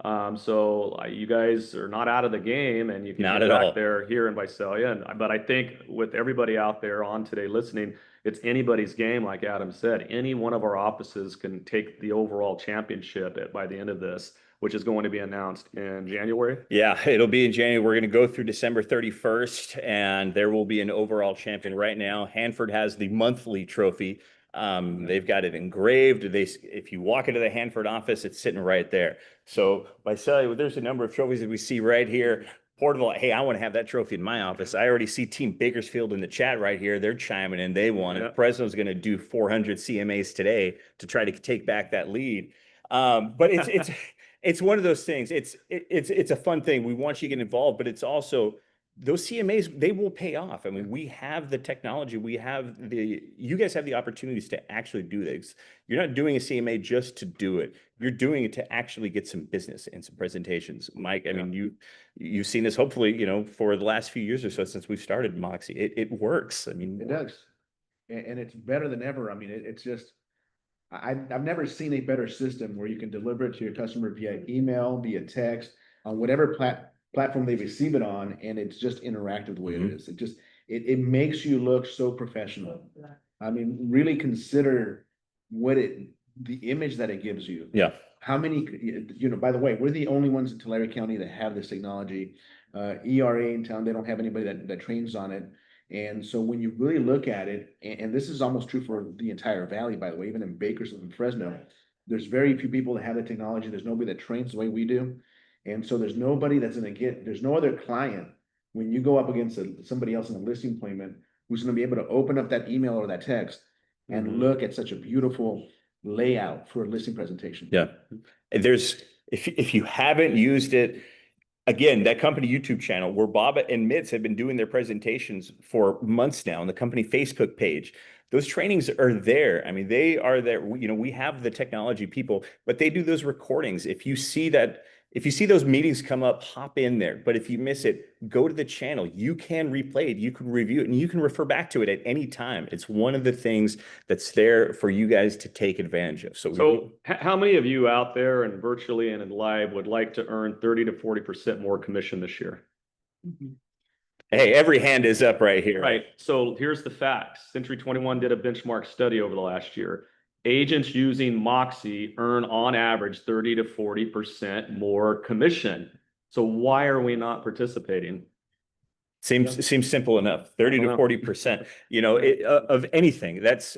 So you guys are not out of the game, and you can get back there here in Visalia. But I think with everybody out there on today listening, it's anybody's game, like Adam said. Any one of our offices can take the overall championship by the end of this, which is going to be announced in January.
Yeah, it'll be in January. We're going to go through December 31st, and there will be an overall champion. Right now, Hanford has the monthly trophy. They've got it engraved. If you walk into the Hanford office, it's sitting right there. So Visalia, there's a number of trophies that we see right here. Portable, hey, I want to have that trophy in my office. I already see Team Bakersfield in the chat right here. They're chiming in. They want it. Fresno's going to do 400 CMAs today to try to take back that lead. But it's one of those things. It's a fun thing. We want you to get involved, but it's also those CMAs, they will pay off. I mean, we have the technology, you guys have the opportunities to actually do this. You're not doing a CMA just to do it. You're doing it to actually get some business and some presentations. Mike, I mean, you've seen this hopefully, for the last few years or so since we've started Moxie. It works. I mean,
it does. And it's better than ever. I mean, it's just, I've never seen a better system where you can deliver it to your customer via email, via text, on whatever platform they receive it on, and it's just interactive the way it is. It makes you look so professional. I mean, really consider the image that it gives you.
Yeah.
How many, by the way, we're the only ones in Tulare County that have this technology. ERA in town, they don't have anybody that trains on it. And so when you really look at it, and this is almost true for the entire valley, by the way, even in Bakersfield and Fresno, there's very few people that have the technology. There's nobody that trains the way we do. And so there's nobody there's no other client when you go up against somebody else in a listing appointment who's going to be able to open up that email or that text and look at such a beautiful layout for a listing presentation.
Yeah. There's If you haven't used it, again, that company YouTube channel where Bob and Mitz have been doing their presentations for months now on the company Facebook page, those trainings are there. I mean, they are there. We have the technology people, but they do those recordings. If you see those meetings come up, hop in there. But if you miss it, go to the channel. You can replay it, you can review it, and you can refer back to it at any time. It's one of the things that's there for you guys to take advantage of.
So how many of you out there and virtually and in live would like to earn 30 to 40% more commission this year?
Hey, every hand is up right here.
Right. So here's the facts. Century 21 did a benchmark study over the last year. Agents using Moxie earn on average 30 to 40% more commission. So why are we not participating?
Seems simple enough. 30 to 40%, of anything. That's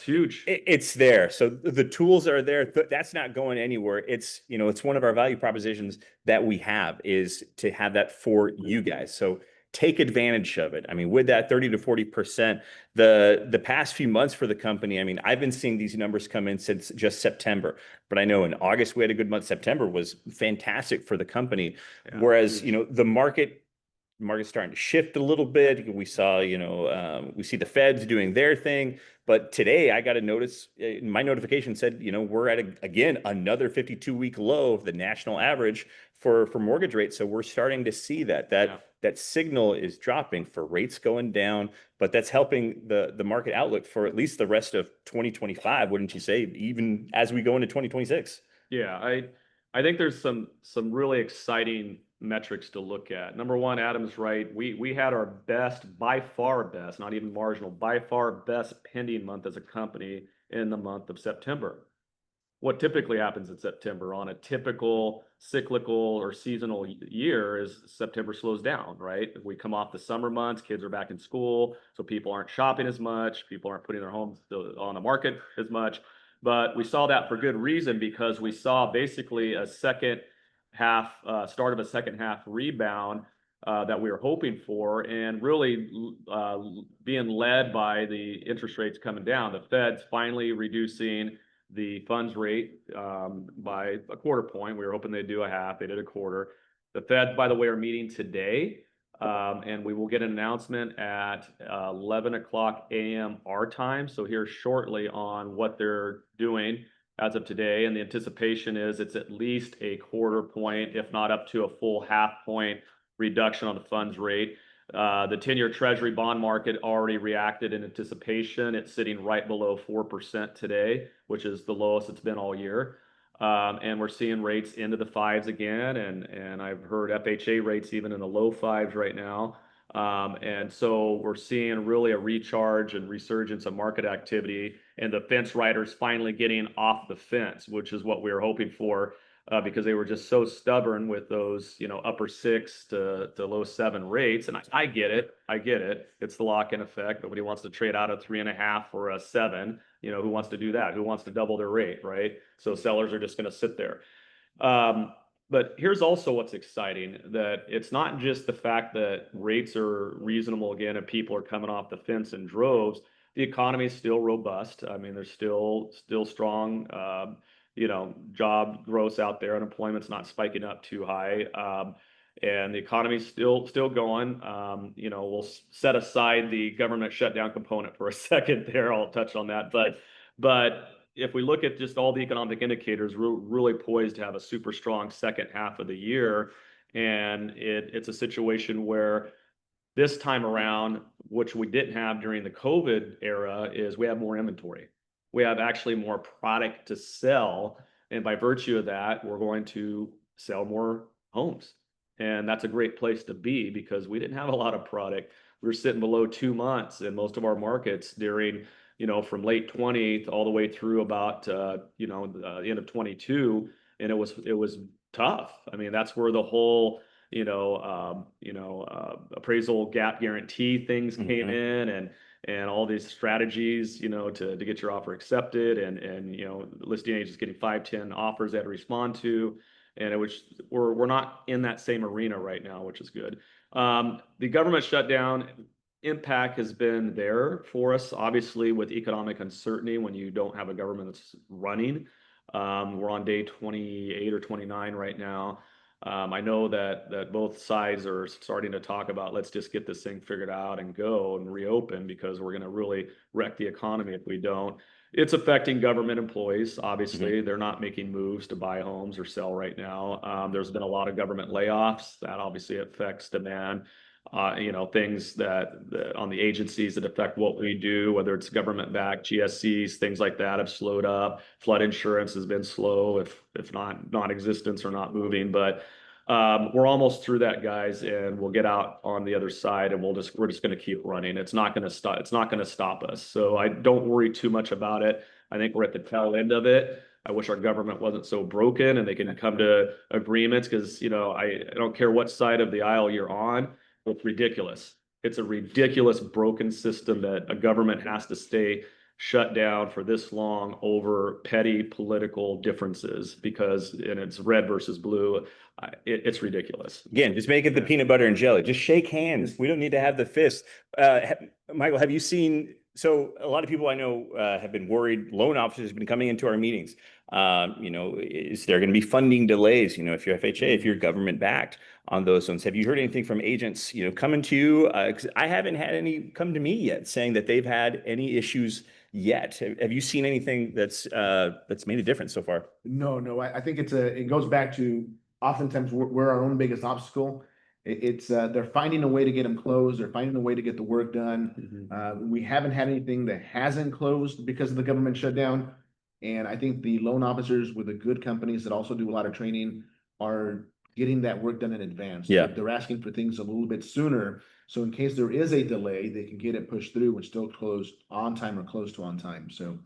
huge.
It's there. So the tools are there. That's not going anywhere. It's one of our value propositions that we have is to have that for you guys. So take advantage of it. I mean, with that 30 to 40%, the past few months for the company, I mean, I've been seeing these numbers come in since just September, but I know in August we had a good month. September was fantastic for the company. Whereas, the market's starting to shift a little bit. We saw, we see the Feds doing their thing. But today I got a notice, my notification said, we're at, again, another 52-week low of the national average for mortgage rates. So we're starting to see that signal is dropping for rates going down, but that's helping the market outlook for at least the rest of 2025, wouldn't you say, even as we go into 2026?
Yeah, I think there's some really exciting metrics to look at. Number one, Adam's right. We had our best, by far best, not even marginal, by far best pending month as a company in the month of September. What typically happens in September on a typical cyclical or seasonal year is September slows down, right? We come off the summer months, kids are back in school, so people aren't shopping as much, people aren't putting their homes on the market as much. But we saw that for good reason, because we saw basically a second half, start of a second half rebound that we were hoping for, and really being led by the interest rates coming down. The Fed's finally reducing the funds rate by a quarter point. We were hoping they'd do a half. They did a quarter. The Fed, by the way, are meeting today, and we will get an announcement at 11 o'clock a.m. our time. So here shortly on what they're doing as of today. And the anticipation is it's at least a quarter point, if not up to a full half point reduction on the funds rate. The 10-year Treasury bond market already reacted in anticipation. It's sitting right below 4% today, which is the lowest it's been all year. And we're seeing rates into the fives again. And I've heard FHA rates even in the low fives right now. And so we're seeing really a recharge and resurgence of market activity, and the fence riders finally getting off the fence, which is what we were hoping for, because they were just so stubborn with those, upper 6 to low 7 rates. And I get it. It's the lock-in effect. Nobody wants to trade out of 3.5 for a 7. Who wants to do that? Who wants to double their rate, right? So sellers are just going to sit there. But here's also what's exciting, that it's not just the fact that rates are reasonable again and people are coming off the fence in droves. The economy is still robust. I mean, there's still strong, job growth out there. Unemployment's not spiking up too high. And the economy's still going. We'll set aside the government shutdown component for a second there. I'll touch on that. But if we look at just all the economic indicators, we're really poised to have a super strong second half of the year. And it's a situation where this time around, which we didn't have during the COVID era, is we have more inventory. We have actually more product to sell. And by virtue of that, we're going to sell more homes. And that's a great place to be, because we didn't have a lot of product. We were sitting below 2 months in most of our markets during, from late 20 all the way through about, the end of 22. And it was tough. I mean, that's where the whole, appraisal gap guarantee things came in, and all these strategies, to get your offer accepted, and listing agents getting 5-10 offers they had to respond to. And we're not in that same arena right now, which is good. The government shutdown impact has been there for us, obviously, with economic uncertainty when you don't have a government that's running. We're on day 28 or 29 right now. I know that both sides are starting to talk about, let's just get this thing figured out and go and reopen, because we're going to really wreck the economy if we don't. It's affecting government employees. Obviously, they're not making moves to buy homes or sell right now. There's been a lot of government layoffs that obviously affects demand. Things that on the agencies that affect what we do, whether it's government backed GSCs, things like that have slowed up. Flood insurance has been slow, if not non-existence or not moving. But we're almost through that, guys, and we'll get out on the other side, and we're just going to keep running. It's not going to stop. It's not going to stop us. So I don't worry too much about it. I think we're at the tail end of it. I wish our government wasn't so broken and they can come to agreements, because I don't care what side of the aisle you're on. It's ridiculous. It's a ridiculous broken system that a government has to stay shut down for this long over petty political differences, and it's red versus blue. It's ridiculous.
Again, just make it the peanut butter and jelly. Just shake hands. We don't need to have the fist. Michael, have you seen? So a lot of people I know have been worried. Loan officers have been coming into our meetings. Is there going to be funding delays? If you're FHA, if you're government backed on those loans, have you heard anything from agents? Coming to you? 'Cause I haven't had any come to me yet saying that they've had any issues yet. Have you seen anything that's made a difference so far?
No, I think it goes back to oftentimes we're our own biggest obstacle. It's they're finding a way to get them closed. They're finding a way to get the work done. We haven't had anything that hasn't closed because of the government shutdown. And I think the loan officers with the good companies that also do a lot of training are getting that work done in advance.
Yeah.
They're asking for things a little bit sooner. So in case there is a delay, they can get it pushed through and still close on time or close to on time. So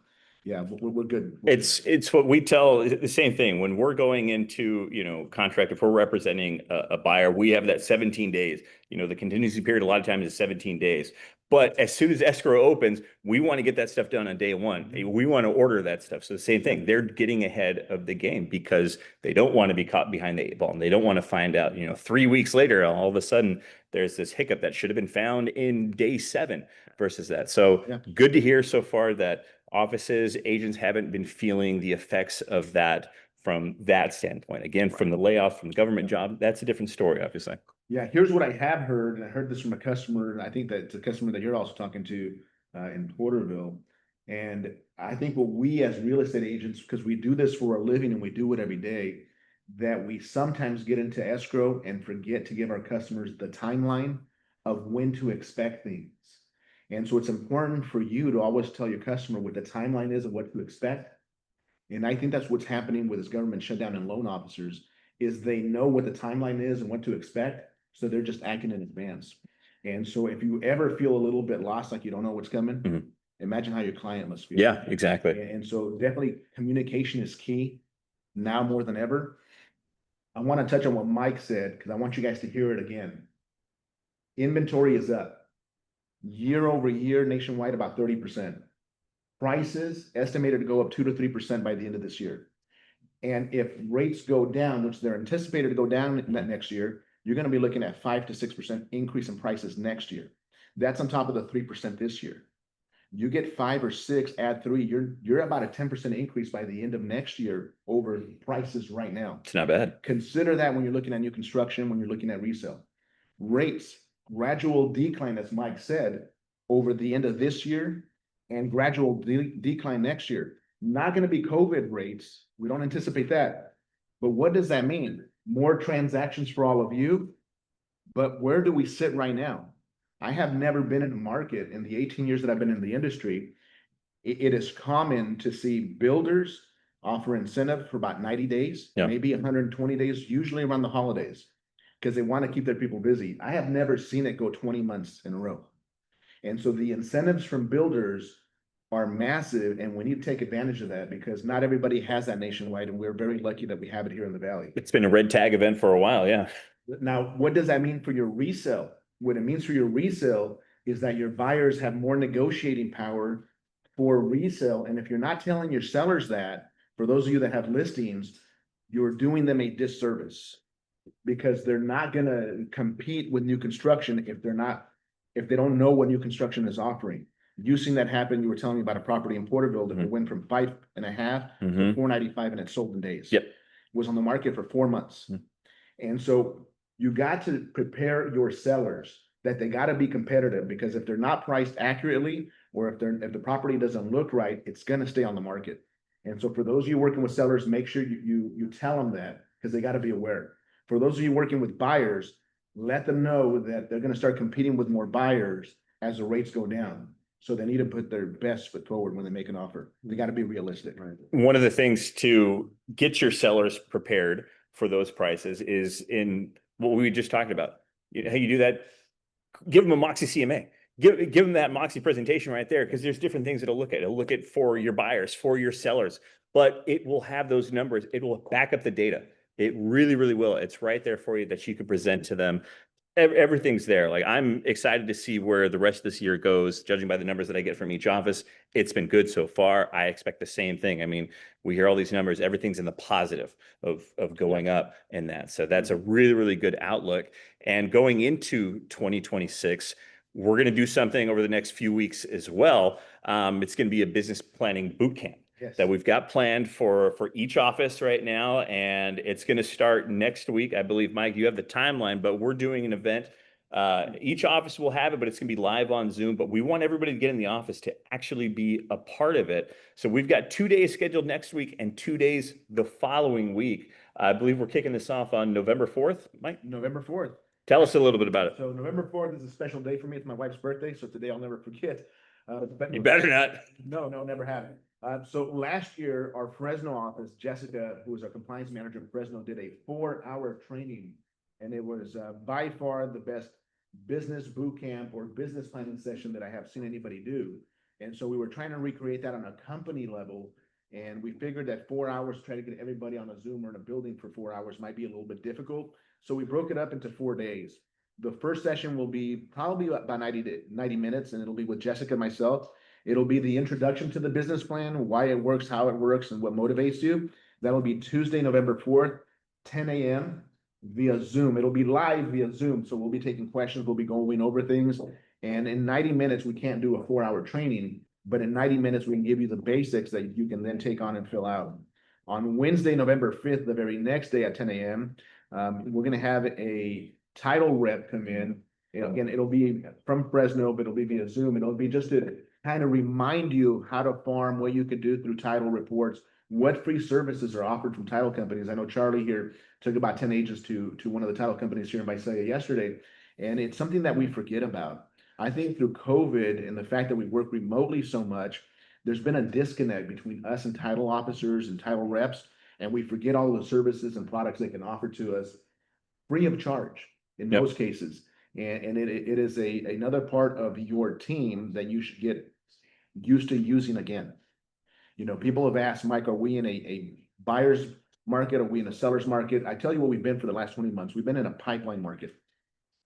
yeah, we're good.
It's what we tell the same thing when we're going into, contract. If we're representing a buyer, we have that 17 days. The contingency period a lot of times is 17 days. But as soon as escrow opens, we want to get that stuff done on day one. We want to order that stuff. So the same thing, they're getting ahead of the game because they don't want to be caught behind the 8 ball. And they don't want to find out, 3 weeks later, all of a sudden there's this hiccup that should have been found in day 7 versus that. So good to hear so far that offices, agents haven't been feeling the effects of that from that standpoint. Again, from the layoff, from the government job, that's a different story, obviously.
Yeah, here's what I have heard, and I heard this from a customer, and I think that it's a customer that you're also talking to in Porterville. And I think what we as real estate agents, because we do this for a living and we do it every day, that we sometimes get into escrow and forget to give our customers the timeline of when to expect things. And so it's important for you to always tell your customer what the timeline is of what to expect. And I think that's what's happening with this government shutdown and loan officers, is they know what the timeline is and what to expect. So they're just acting in advance. And so if you ever feel a little bit lost, like you don't know what's coming, imagine how your client must feel.
Yeah, exactly.
And so definitely communication is key now more than ever. I want to touch on what Mike said, because I want you guys to hear it again. Inventory is up. Year over year, nationwide, about 30%. Prices estimated to go up 2 to 3% by the end of this year. And if rates go down, which they're anticipated to go down next year, you're going to be looking at 5 to 6% increase in prices next year. That's on top of the 3% this year. You get 5 or 6, add 3, you're about a 10% increase by the end of next year over prices right now.
It's not bad.
Consider that when you're looking at new construction, when you're looking at resale. Rates, gradual decline, as Mike said, over the end of this year and gradual decline next year. Not going to be COVID rates. We don't anticipate that. But what does that mean? More transactions for all of you. But where do we sit right now? I have never been in a market in the 18 years that I've been in the industry. It is common to see builders offer incentive for about 90 days, maybe 120 days, usually around the holidays, because they want to keep their people busy. I have never seen it go 20 months in a row. And so the incentives from builders are massive, and we need to take advantage of that because not everybody has that nationwide, and we're very lucky that we have it here in the Valley.
It's been a red tag event for a while, yeah.
Now, what does that mean for your resale? What it means for your resale is that your buyers have more negotiating power for resale. And if you're not telling your sellers that, for those of you that have listings, you're doing them a disservice because they're not going to compete with new construction if they don't know what new construction is offering. You've seen that happen. You were telling me about a property in Porterville that went from 5.5 to 495 and it sold in days.
Yep.
It was on the market for 4 months. And so you got to prepare your sellers that they got to be competitive, because if they're not priced accurately, or if the property doesn't look right, it's going to stay on the market. And so for those of you working with sellers, make sure you tell them that, because they got to be aware. For those of you working with buyers, let them know that they're going to start competing with more buyers as the rates go down. So they need to put their best foot forward when they make an offer. They got to be realistic.
One of the things to get your sellers prepared for those prices is in what we just talked about. How you do that, give them a Moxie CMA. Give them that Moxie presentation right there, because there's different things it'll look at. It'll look at for your buyers, for your sellers, but it will have those numbers. It will back up the data. It really, really will. It's right there for you that you could present to them. Everything's there. Like, I'm excited to see where the rest of this year goes, judging by the numbers that I get from each office. It's been good so far. I expect the same thing. I mean, we hear all these numbers, everything's in the positive of going up in that. So that's a really, really good outlook. And going into 2026, we're going to do something over the next few weeks as well. It's going to be a business planning boot camp.
Yes.
That we've got planned for each office right now, and it's going to start next week. I believe, Mike, you have the timeline, but we're doing an event. Each office will have it, but it's going to be live on Zoom. But we want everybody to get in the office to actually be a part of it. So we've got 2 days scheduled next week and 2 days the following week. I believe we're kicking this off on November 4th, Mike?
November 4th.
Tell us a little bit about it.
So November 4th is a special day for me. It's my wife's birthday, so today I'll never forget.
You better not.
No, never have. So last year, our Fresno office, Jessica, who was our compliance manager in Fresno, did a 4-hour training, and it was by far the best business boot camp or business planning session that I have seen anybody do. And so we were trying to recreate that on a company level, and we figured that 4 hours, try to get everybody on a Zoom or in a building for 4 hours might be a little bit difficult. So we broke it up into 4 days. The first session will be probably about 90 minutes, and it'll be with Jessica and myself. It'll be the introduction to the business plan, why it works, how it works, and what motivates you. That'll be Tuesday, November 4th, 10 a.m. via Zoom. It'll be live via Zoom, so we'll be taking questions, we'll be going over things. And in 90 minutes, we can't do a 4-hour training, but in 90 minutes, we can give you the basics that you can then take on and fill out. On Wednesday, November 5th, the very next day at 10 a.m., we're going to have a title rep come in. Again, it'll be from Fresno, but it'll be via Zoom. It'll be just to kind of remind you how to farm, what you could do through title reports, what free services are offered from title companies. I know Charlie here took about 10 agents to one of the title companies here in Visalia yesterday, and it's something that we forget about. I think through COVID and the fact that we work remotely so much, there's been a disconnect between us and title officers and title reps, and we forget all the services and products they can offer to us free of charge in most cases. And it is another part of your team that you should get used to using again. You know, people have asked, Mike, are we in a buyer's market? Are we in a seller's market? I tell you what we've been for the last 20 months. We've been in a pipeline market.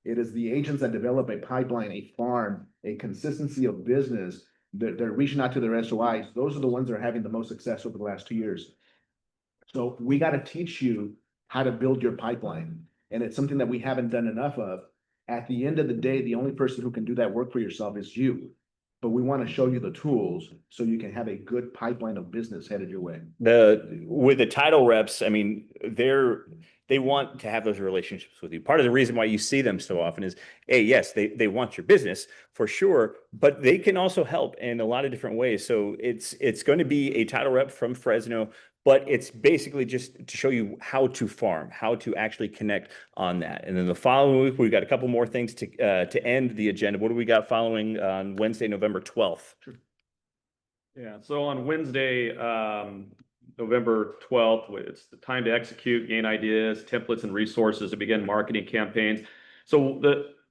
It is the agents that develop a pipeline, a farm, a consistency of business. They're reaching out to their SOIs. Those are the ones that are having the most success over the last 2 years. So we got to teach you how to build your pipeline. And it's something that we haven't done enough of. At the end of the day, the only person who can do that work for yourself is you. But we want to show you the tools so you can have a good pipeline of business headed your way.
With the title reps, I mean, they want to have those relationships with you. Part of the reason why you see them so often is, hey, yes, they want your business for sure, but they can also help in a lot of different ways. So it's going to be a title rep from Fresno, but it's basically just to show you how to farm, how to actually connect on that. And then the following week, we've got a couple more things to end the agenda. What do we got following on Wednesday, November 12th?
Sure.
Yeah, so on Wednesday, November 12th, it's the time to execute, gain ideas, templates, and resources to begin marketing campaigns. So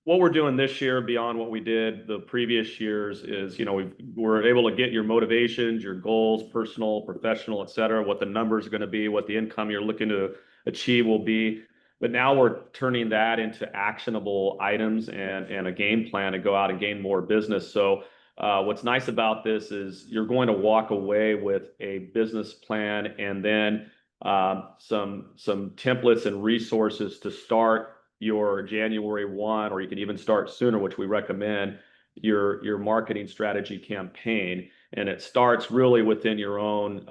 what we're doing this year beyond what we did the previous years is, you know, we're able to get your motivations, your goals, personal, professional, et cetera, what the numbers are going to be, what the income you're looking to achieve will be. But now we're turning that into actionable items and a game plan to go out and gain more business. So what's nice about this is you're going to walk away with a business plan and then some templates and resources to start your January 1, or you can even start sooner, which we recommend, your marketing strategy campaign. And it starts really within your own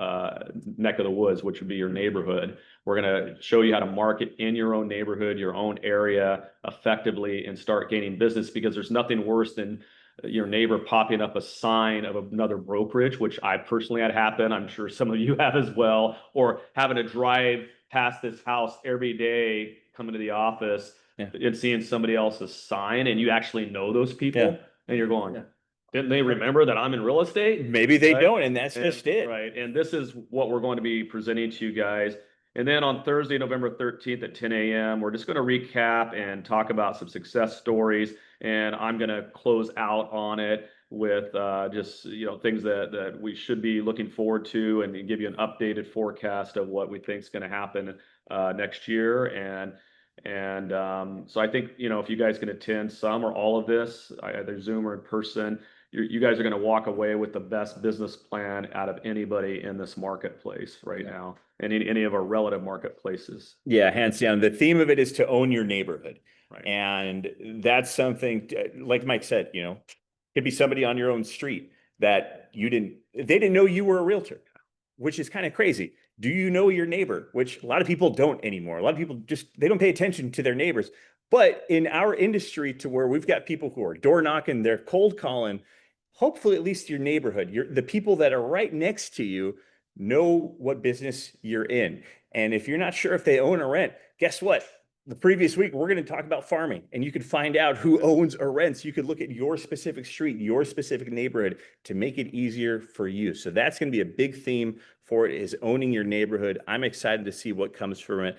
neck of the woods, which would be your neighborhood. We're going to show you how to market in your own neighborhood, your own area effectively, and start gaining business, because there's nothing worse than your neighbor popping up a sign of another brokerage, which I personally had happen. I'm sure some of you have as well, or having to drive past this house every day coming to the office and seeing somebody else's sign, and you actually know those people, and you're going, didn't they remember that I'm in real estate?
Maybe they don't, and that's just it.
Right. And this is what we're going to be presenting to you guys. And then on Thursday, November 13th at 10 a.m., we're just going to recap and talk about some success stories. And I'm going to close out on it with just, things that we should be looking forward to, and give you an updated forecast of what we think is going to happen next year. And so I think, if you guys can attend some or all of this, either Zoom or in person, you guys are going to walk away with the best business plan out of anybody in this marketplace right now, and any of our relative marketplaces.
Yeah, hands down. The theme of it is to own your neighborhood.
Right.
And that's something, like Mike said, could be somebody on your own street that they didn't know you were a realtor, which is kind of crazy. Do you know your neighbor? Which a lot of people don't anymore. A lot of people they don't pay attention to their neighbors. But in our industry, to where we've got people who are door knocking, they're cold calling, hopefully at least your neighborhood, the people that are right next to you know what business you're in. And if you're not sure if they own or rent, guess what? The previous week, we're going to talk about farming, and you could find out who owns or rents. You could look at your specific street, your specific neighborhood, to make it easier for you. So that's going to be a big theme for it, is owning your neighborhood. I'm excited to see what comes from it.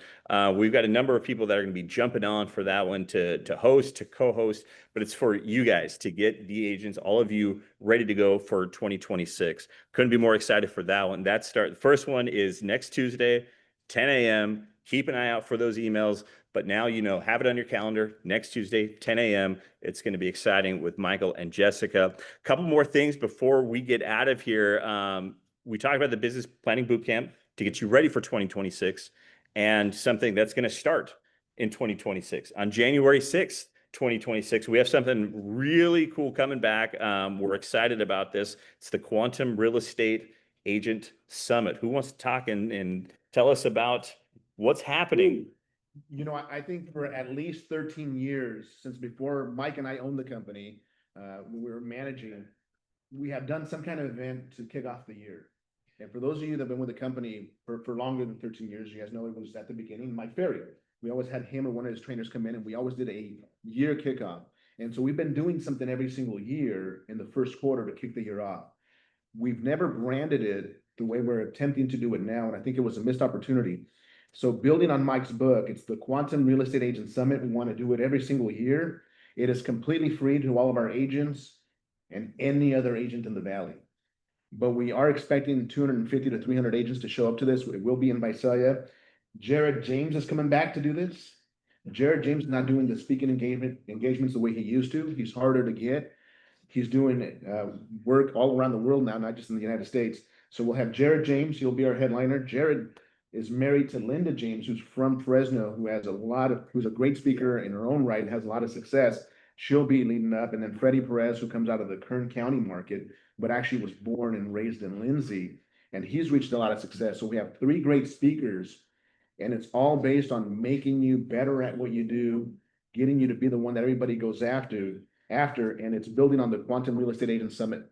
We've got a number of people that are going to be jumping on for that one to host, to co-host, but it's for you guys to get the agents, all of you, ready to go for 2026. Couldn't be more excited for that one. The first one is next Tuesday, 10 a.m. Keep an eye out for those emails. But now, have it on your calendar, next Tuesday, 10 a.m. It's going to be exciting with Michael and Jessica. A couple more things before we get out of here. We talked about the business planning bootcamp to get you ready for 2026, and something that's going to start in 2026. On January 6th, 2026, we have something really cool coming back. We're excited about this. It's the Quantum Real Estate Agent Summit. Who wants to talk and tell us about what's happening?
I think for at least 13 years, since before Mike and I owned the company, when we were managing, we have done some kind of event to kick off the year. And for those of you that have been with the company for longer than 13 years, you guys know it was at the beginning, Mike Ferry. We always had him or one of his trainers come in, and we always did a year kickoff. And so we've been doing something every single year in the first quarter to kick the year off. We've never branded it the way we're attempting to do it now, and I think it was a missed opportunity. So building on Mike's book, it's the Quantum Real Estate Agent Summit. We want to do it every single year. It is completely free to all of our agents and any other agent in the Valley. But we are expecting 250 to 300 agents to show up to this. It will be in Visalia. Jared James is coming back to do this. Jared James is not doing the speaking engagements the way he used to. He's harder to get. He's doing work all around the world now, not just in the United States. So we'll have Jared James. He'll be our headliner. Jared is married to Linda James, who's from Fresno, who's a great speaker in her own right and has a lot of success. She'll be leading up. And then Freddie Perez, who comes out of the Kern County market, but actually was born and raised in Lindsay, and he's reached a lot of success. So we have 3 great speakers, and it's all based on making you better at what you do, getting you to be the one that everybody goes after, and it's building on the Quantum Real Estate Agent Summit.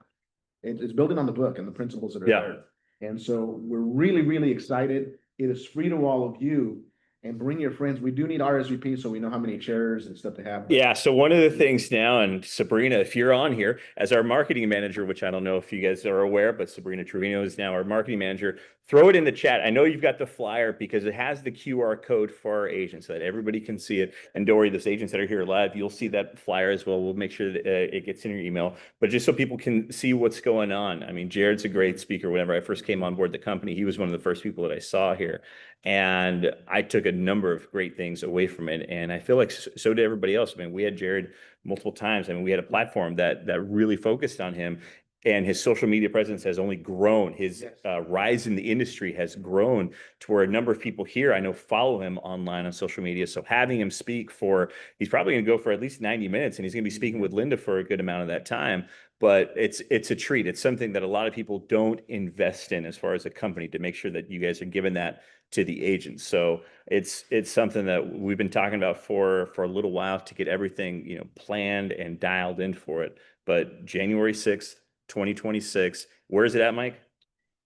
It's building on the book and the principles that are there. And so we're really, really excited. It is free to all of you, and bring your friends. We do need RSVP so we know how many chairs and stuff to have.
Yeah. So one of the things now, and Sabrina, if you're on here as our marketing manager, which I don't know if you guys are aware, but Sabrina Trevino is now our marketing manager. Throw it in the chat. I know you've got the flyer because it has the QR code for our agents so that everybody can see it. And don't worry, those agents that are here live, you'll see that flyer as well. We'll make sure that it gets in your email, but just so people can see what's going on. I mean, Jared's a great speaker. Whenever I first came on board the company, he was one of the first people that I saw here. And I took a number of great things away from it. And I feel like so did everybody else. I mean, we had Jared multiple times. I mean, we had a platform that really focused on him. and his social media presence has only grown. His rise in the industry has grown to where a number of people here I know follow him online on social media. So having him speak for, he's probably going to go for at least 90 minutes, and he's going to be speaking with Linda for a good amount of that time. But it's a treat. It's something that a lot of people don't invest in as far as a company, to make sure that you guys are giving that to the agents. So it's something that we've been talking about for a little while, to get everything, you know, planned and dialed in for it. But January 6th, 2026, where is it at, Mike?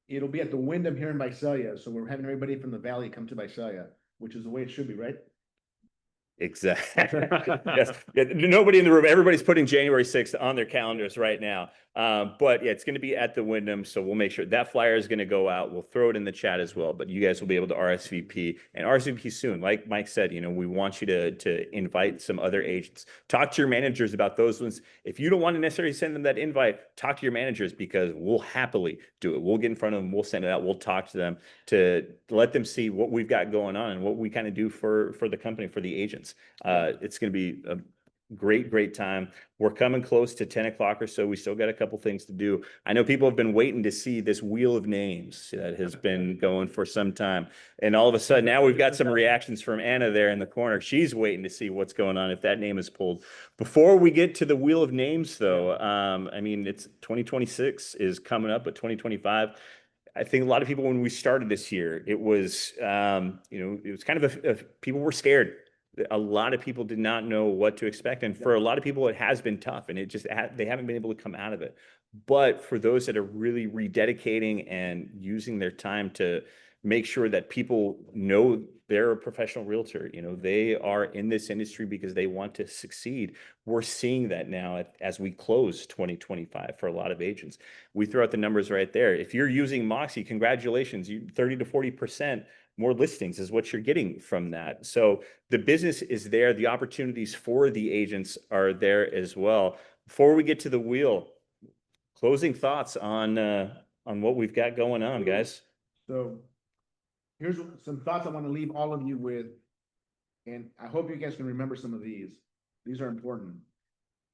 It'll be at the Wyndham here in Visalia. So we're having everybody from the Valley come to Visalia, which is the way it should be, right?
Exactly. Yes. Yeah, nobody in the room. Everybody's putting January 6th on their calendars right now. But yeah, it's going to be at the Wyndham. So we'll make sure that flyer is going to go out. We'll throw it in the chat as well. But you guys will be able to RSVP and RSVP soon. Like Mike said, you know, we want you to invite some other agents. Talk to your managers about those ones. If you don't want to necessarily send them that invite, talk to your managers, because we'll happily do it. We'll get in front of them. We'll send it out. We'll talk to them to let them see what we've got going on and what we kind of do for the company, for the agents. It's going to be a great time. We're coming close to 10 o'clock or so. We still got a couple things to do. I know people have been waiting to see this wheel of names that has been going for some time. And all of a sudden now we've got some reactions from Anna there in the corner. She's waiting to see what's going on, if that name is pulled. Before we get to the wheel of names though, I mean, it's 2026 is coming up, but 2025, I think a lot of people, when we started this year, it was, you know, it was kind of people were scared. A lot of people did not know what to expect. And for a lot of people, it has been tough, and they haven't been able to come out of it. But for those that are really rededicating and using their time to make sure that people know they're a professional realtor, you know, they are in this industry because they want to succeed. We're seeing that now as we close 2025 for a lot of agents. We throw out the numbers right there. If you're using Moxie, congratulations, 30 to 40% more listings is what you're getting from that. So the business is there. The opportunities for the agents are there as well. Before we get to the wheel, closing thoughts on what we've got going on, guys.
So here's some thoughts I want to leave all of you with, and I hope you guys can remember some of these. These are important.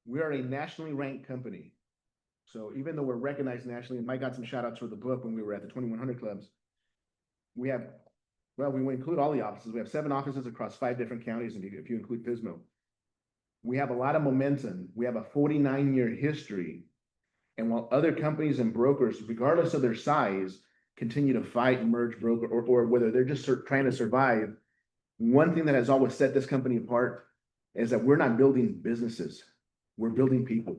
We are a nationally ranked company. So even though we're recognized nationally, and Mike got some shout outs for the book when we were at the 2100 clubs, we have, well, we include all the offices. We have 7 offices across 5 different counties, if you include Pismo. We have a lot of momentum. We have a 49-year history. And while other companies and brokers, regardless of their size, continue to fight and merge broker, or whether they're just trying to survive, one thing that has always set this company apart is that we're not building businesses. We're building people.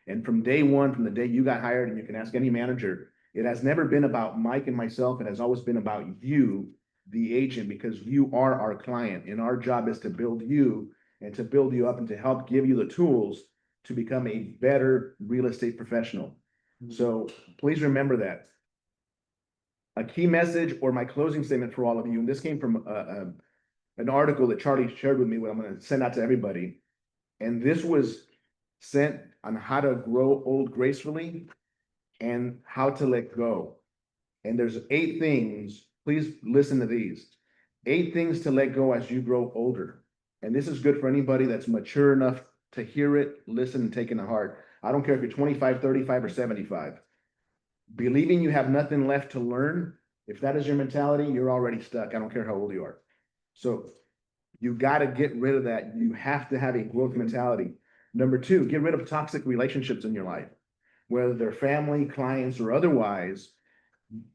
And from day one, from the day you got hired, and you can ask any manager, it has never been about Mike and myself. It has always been about you, the agent, because you are our client. And our job is to build you and to build you up and to help give you the tools to become a better real estate professional. So please remember that. A key message, or my closing statement for all of you, and this came from an article that Charlie shared with me, what I'm going to send out to everybody. And this was sent on how to grow old gracefully and how to let go. And there's 8 things. Please listen to these. 8 things to let go as you grow older. And this is good for anybody that's mature enough to hear it, listen, and take it to heart. I don't care if you're 25, 35, or 75. Believing you have nothing left to learn, if that is your mentality, you're already stuck. I don't care how old you are. So you got to get rid of that. You have to have a growth mentality. Number 2, get rid of toxic relationships in your life, whether they're family, clients, or otherwise.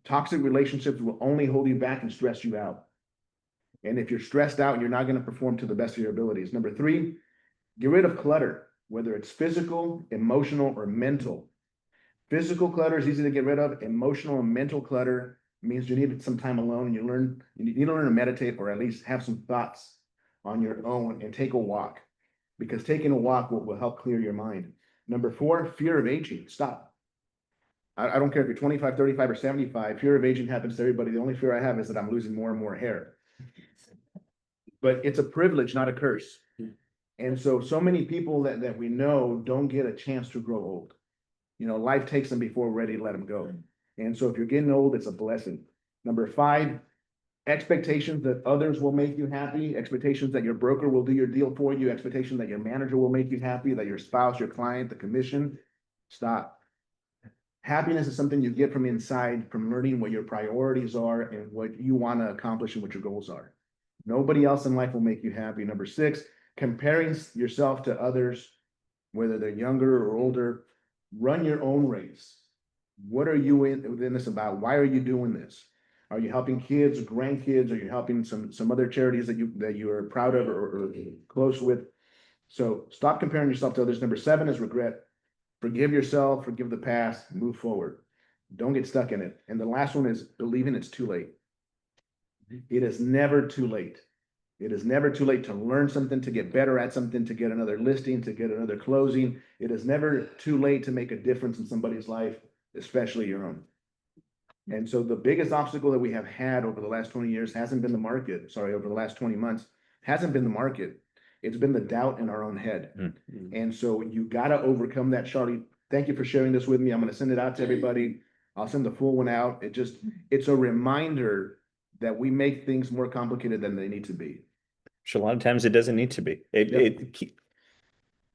Toxic relationships will only hold you back and stress you out. And if you're stressed out, you're not going to perform to the best of your abilities. Number 3, get rid of clutter, whether it's physical, emotional, or mental. Physical clutter is easy to get rid of. Emotional and mental clutter means you need some time alone, and you need to learn to meditate, or at least have some thoughts on your own and take a walk, because taking a walk will help clear your mind. Number 4, fear of aging. Stop. I don't care if you're 25, 35, or 75. Fear of aging happens to everybody. The only fear I have is that I'm losing more and more hair. But it's a privilege, not a curse. And so many people that we know don't get a chance to grow old. You know, life takes them before we're ready to let them go. And so if you're getting old, it's a blessing. Number 5, expectations that others will make you happy, expectations that your broker will do your deal for you, expectation that your manager will make you happy, that your spouse, your client, the commission. Stop. Happiness is something you get from inside, from learning what your priorities are and what you want to accomplish and what your goals are. Nobody else in life will make you happy. Number six, comparing yourself to others, whether they're younger or older. Run your own race. What are you in this about? Why are you doing this? Are you helping kids, grandkids? Are you helping some other charities that you are proud of or close with? So stop comparing yourself to others. Number seven is regret. Forgive yourself, forgive the past, move forward. Don't get stuck in it. And the last one is believing it's too late. It is never too late. It is never too late to learn something, to get better at something, to get another listing, to get another closing. It is never too late to make a difference in somebody's life, especially your own. And so the biggest obstacle that we have had over the last 20 years hasn't been the market. Sorry, over the last 20 months, hasn't been the market. It's been the doubt in our own head.
Mm-hmm.
And so you got to overcome that, Charlie. Thank you for sharing this with me. I'm going to send it out to everybody. I'll send the full one out. It's a reminder that we make things more complicated than they need to be.
So a lot of times it doesn't need to be.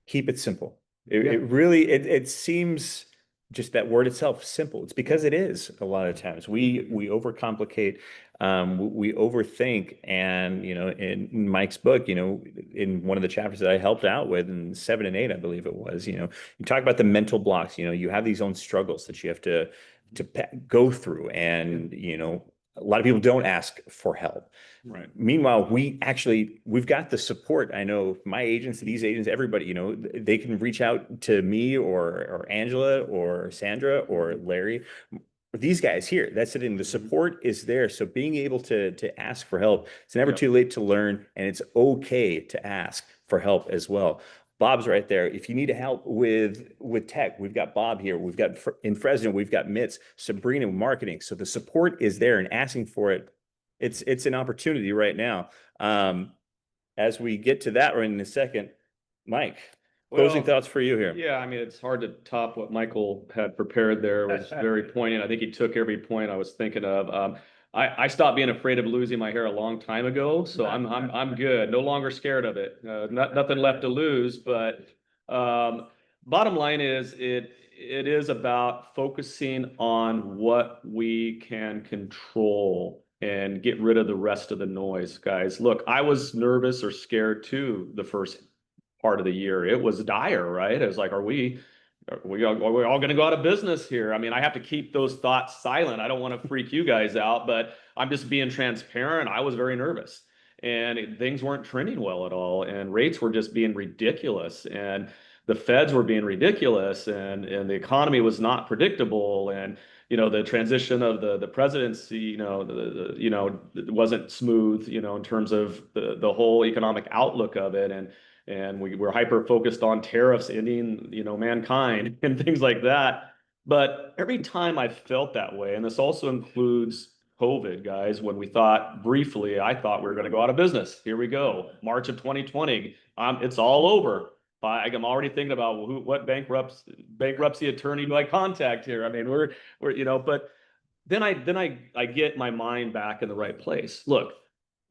Keep it simple. It really, it seems just that word itself, simple. It's because it is a lot of times. We overcomplicate, we overthink. And, in Mike's book, in one of the chapters that I helped out with in 7 and 8, I believe it was, you talk about the mental blocks, you have these own struggles that you have to go through. And, a lot of people don't ask for help.
Right.
Meanwhile, we've got the support. I know my agents, these agents, everybody, they can reach out to me or Angela or Sandra or Larry. These guys here, that's it. And the support is there. So being able to ask for help, it's never too late to learn, and it's okay to ask for help as well. Bob's right there. If you need help with tech, we've got Bob here. We've got in Fresno, we've got Mitz, Sabrina with marketing. So the support is there, and asking for it, it's an opportunity right now. As we get to that right in a second, Mike, closing thoughts for you here.
Yeah, I mean, it's hard to top what Michael had prepared there. It was very poignant. I think he took every point I was thinking of. I stopped being afraid of losing my hair a long time ago, so I'm good. No longer scared of it. Nothing left to lose. But bottom line is, it is about focusing on what we can control and get rid of the rest of the noise, guys. Look, I was nervous or scared too the first part of the year. It was dire, right? It was like, are we all going to go out of business here? I mean, I have to keep those thoughts silent. I don't want to freak you guys out, but I'm just being transparent. I was very nervous, and things weren't trending well at all, and rates were just being ridiculous, and the feds were being ridiculous, and the economy was not predictable, and the transition of the presidency, it wasn't smooth, in terms of the whole economic outlook of it, and we're hyper focused on tariffs ending, mankind and things like that. But every time I felt that way, and this also includes COVID, guys, when I thought we were going to go out of business. Here we go, March of 2020. It's all over. I'm already thinking about what bankruptcy attorney do I contact here? I mean, we're but then I get my mind back in the right place. Look,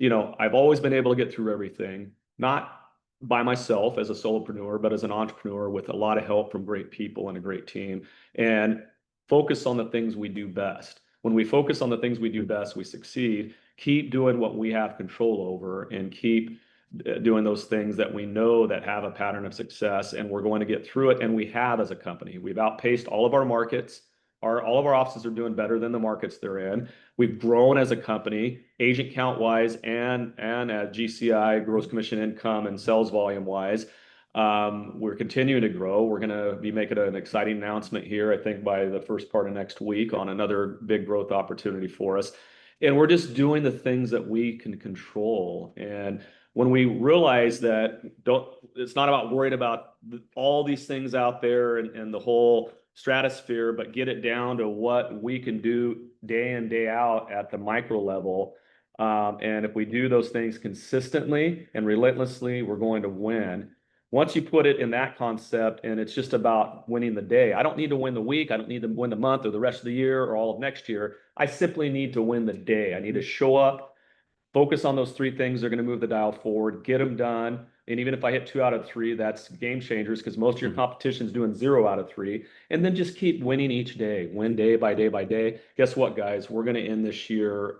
I've always been able to get through everything, not by myself as a solopreneur, but as an entrepreneur with a lot of help from great people and a great team, and focus on the things we do best. When we focus on the things we do best, we succeed. Keep doing what we have control over, and keep doing those things that we know that have a pattern of success, and we're going to get through it. And we have, as a company, we've outpaced all of our markets. All of our offices are doing better than the markets they're in. We've grown as a company, agent count wise, and at GCI, gross commission income, and sales volume wise. We're continuing to grow. We're going to be making an exciting announcement here, I think, by the first part of next week, on another big growth opportunity for us. And we're just doing the things that we can control. And when we realize that, it's not about worrying about all these things out there and the whole stratosphere, but get it down to what we can do day in, day out at the micro level. And if we do those things consistently and relentlessly, we're going to win. Once you put it in that concept, and it's just about winning the day. I don't need to win the week. I don't need to win the month or the rest of the year or all of next year. I simply need to win the day. I need to show up focus on those 3 things. They're going to move the dial forward, get them done. And even if I hit 2 out of 3, that's game changers because most of your competition is doing 0 out of 3. And then just keep winning each day, win day by day by day. Guess what, guys? We're going to end this year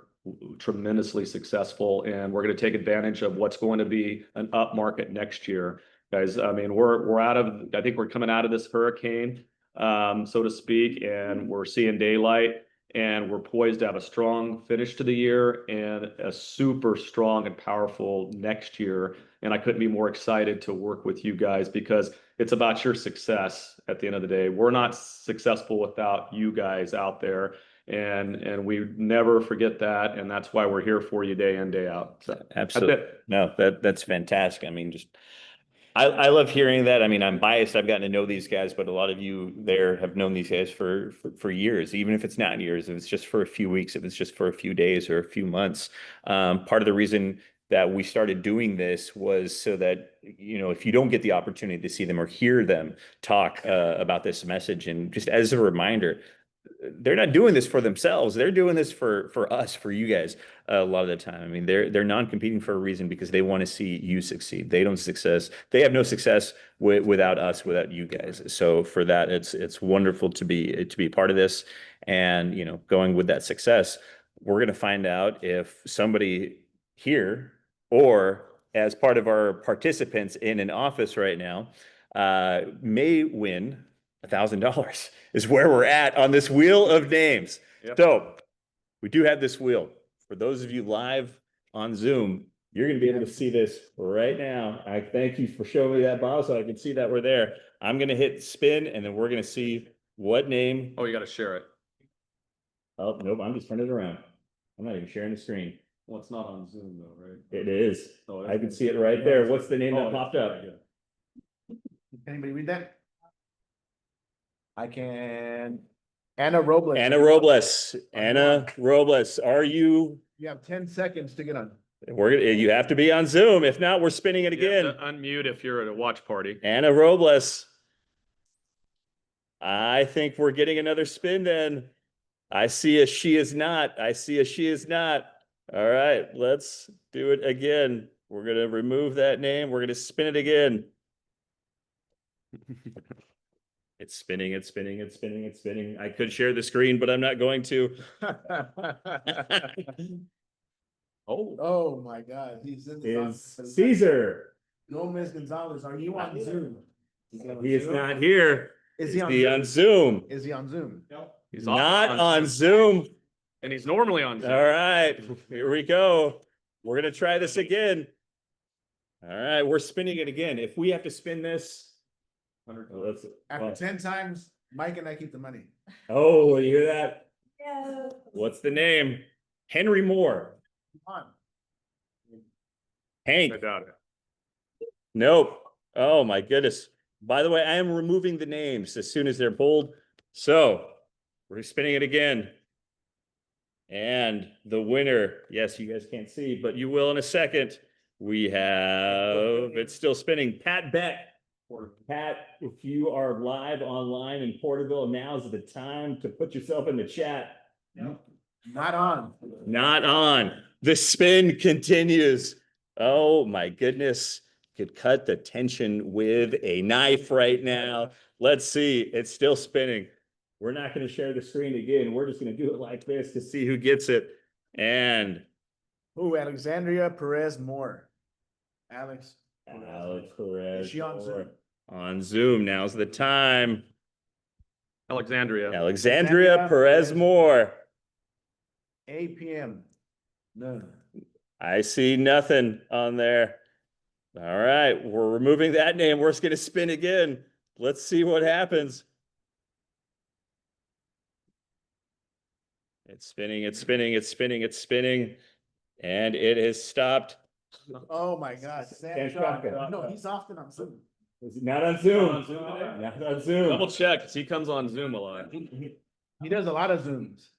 tremendously successful, and we're going to take advantage of what's going to be an up market next year, guys. I mean, I think we're coming out of this hurricane, so to speak, and we're seeing daylight. And we're poised to have a strong finish to the year and a super strong and powerful next year. And I couldn't be more excited to work with you guys because it's about your success at the end of the day. We're not successful without you guys out there. And we never forget that. And that's why we're here for you day in, day out. So,
Absolutely. No, that's fantastic. I mean, just I love hearing that. I mean, I'm biased. I've gotten to know these guys, but a lot of you there have known these guys for years, even if it's not years, if it's just for a few weeks, if it's just for a few days or a few months. Part of the reason that we started doing this was so that, you know, if you don't get the opportunity to see them or hear them talk about this message, and just as a reminder, they're not doing this for themselves. They're doing this for us, for you guys, a lot of the time. I mean, they're non-competing for a reason because they want to see you succeed. They have no success without us, without you guys. So for that, it's wonderful to be part of this. And, you know, going with that success, we're going to find out if somebody here or as part of our participants in an office right now may win $1,000 is where we're at on this wheel of names.
Yep.
So we do have this wheel. For those of you live on Zoom, you're going to be able to see this right now. I thank you for showing me that, Bob, so I can see that we're there. I'm going to hit spin, and then we're going to see what name.
Oh, you got to share it.
Oh, nope, I'm just turning it around. I'm not even sharing the screen.
Well, it's not on Zoom though, right?
It is.
Oh,
I can see it right there. What's the name that popped up?
Anybody read that? I can. Anna Robles.
Anna Robles. Anna Robles. Are you?
You have 10 seconds to get on.
You have to be on Zoom. If not, we're spinning it again.
Unmute if you're at a watch party.
Anna Robles. I think we're getting another spin then. I see a she is not. I see a she is not. All right, let's do it again. We're going to remove that name. We're going to spin it again. It's spinning, it's spinning, it's spinning, it's spinning. I could share the screen, but I'm not going to.
Oh my God. He's
Caesar.
Gomez Gonzalez, are you on Zoom?
He is not here.
Is he
on Zoom?
Is he on Zoom?
He's
not on Zoom.
And he's normally on Zoom.
All right, here we go. We're going to try this again. All right, we're spinning it again. If we have to spin this,
After 10 times, Mike and I keep the money.
Oh, you hear that?
Yeah.
What's the name? Henry Moore.
Come on.
Hank.
I doubt it.
Nope. Oh my goodness. By the way, I am removing the names as soon as they're pulled. So we're spinning it again. And the winner, yes, you guys can't see, but you will in a second. We have, it's still spinning, Pat Beck. Pat, if you are live online in Porterville, now's the time to put yourself in the chat.
No, not on.
Not on. The spin continues. Oh my goodness. Could cut the tension with a knife right now. Let's see. It's still spinning. We're not going to share the screen again. We're just going to do it like this to see who gets it. And
Ooh, Alexandria Perez Moore. Alex
Perez.
Is she on Zoom?
On Zoom. Now's the time.
Alexandria
Perez Moore.
8 p.m. No.
I see nothing on there. All right, we're removing that name. We're just going to spin again. Let's see what happens. It's spinning, it's spinning, it's spinning, it's spinning. And it has stopped.
Oh my God. Sam
Sam
Shaka.
Shaka.
No, he's often on Zoom.
Is it not on Zoom?
Not on Zoom today?
Not on Zoom.
Double check, 'cause he comes on Zoom a lot.
He does a lot of Zooms.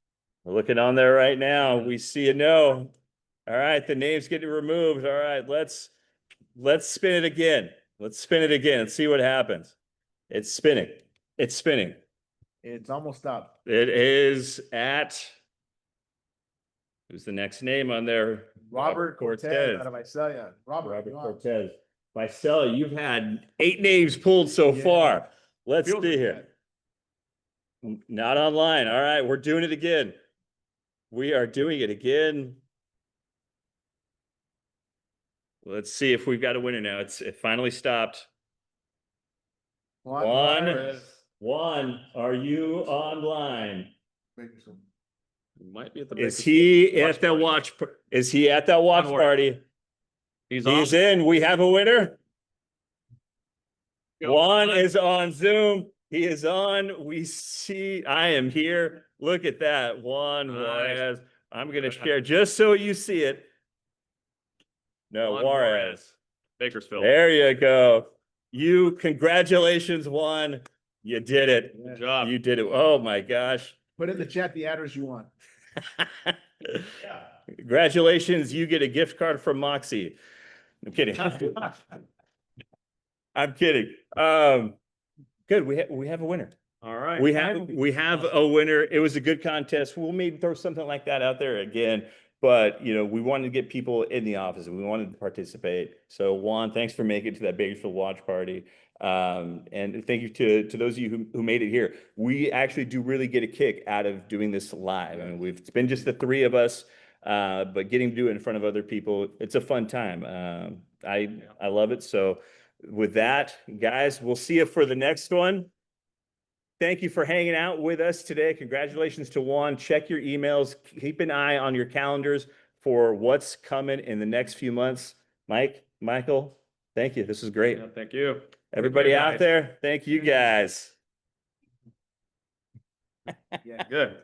We're looking on there right now. We see a no. All right, the name's getting removed. All right, let's spin it again. Let's spin it again and see what happens. It's spinning. It's spinning.
It's almost stopped.
It is at Who's the next name on there?
Robert Cortez out of Visalia.
Robert
you on?
Cortez. Visalia, you've had 8 names pulled so
Yeah.
far. Let's
Feels
see
like
here. Not online. All right, we're doing it again. We are doing it again. Let's see if we've got a winner now. It finally stopped. Juan, are you online?
Might be at the
Is
Bakersfield
he
watch
at the
party.
watch? Is he at that watch
Onward.
party?
He's on.
He's in. We have a winner.
Go.
Juan is on Zoom. He is on. We see. I am here. Look at that. Juan
Nice.
Juarez. I'm going to share just so you see it. No,
Juan
Juarez.
Bakersfield.
There you go. Congratulations, Juan. You did it.
Good job.
You did it. Oh my gosh.
Put in the chat the address you want.
Congratulations. You get a gift card from Moxie. I'm kidding. I'm kidding. Good. We have a winner.
All right.
We have a winner. It was a good contest. We'll maybe throw something like that out there again. But we wanted to get people in the office and we wanted to participate. So Juan, thanks for making it to that Bakersfield watch party. And thank you to those of you who made it here. We actually do really get a kick out of doing this live. I mean, it's been just the 3 of us, but getting to do it in front of other people, it's a fun time. I love it. So with that, guys, we'll see you for the next one. Thank you for hanging out with us today. Congratulations to Juan. Check your emails. Keep an eye on your calendars for what's coming in the next few months. Michael, thank you. This is great.
Yeah, thank you.
Everybody out there, thank you guys.
Yeah.
Good.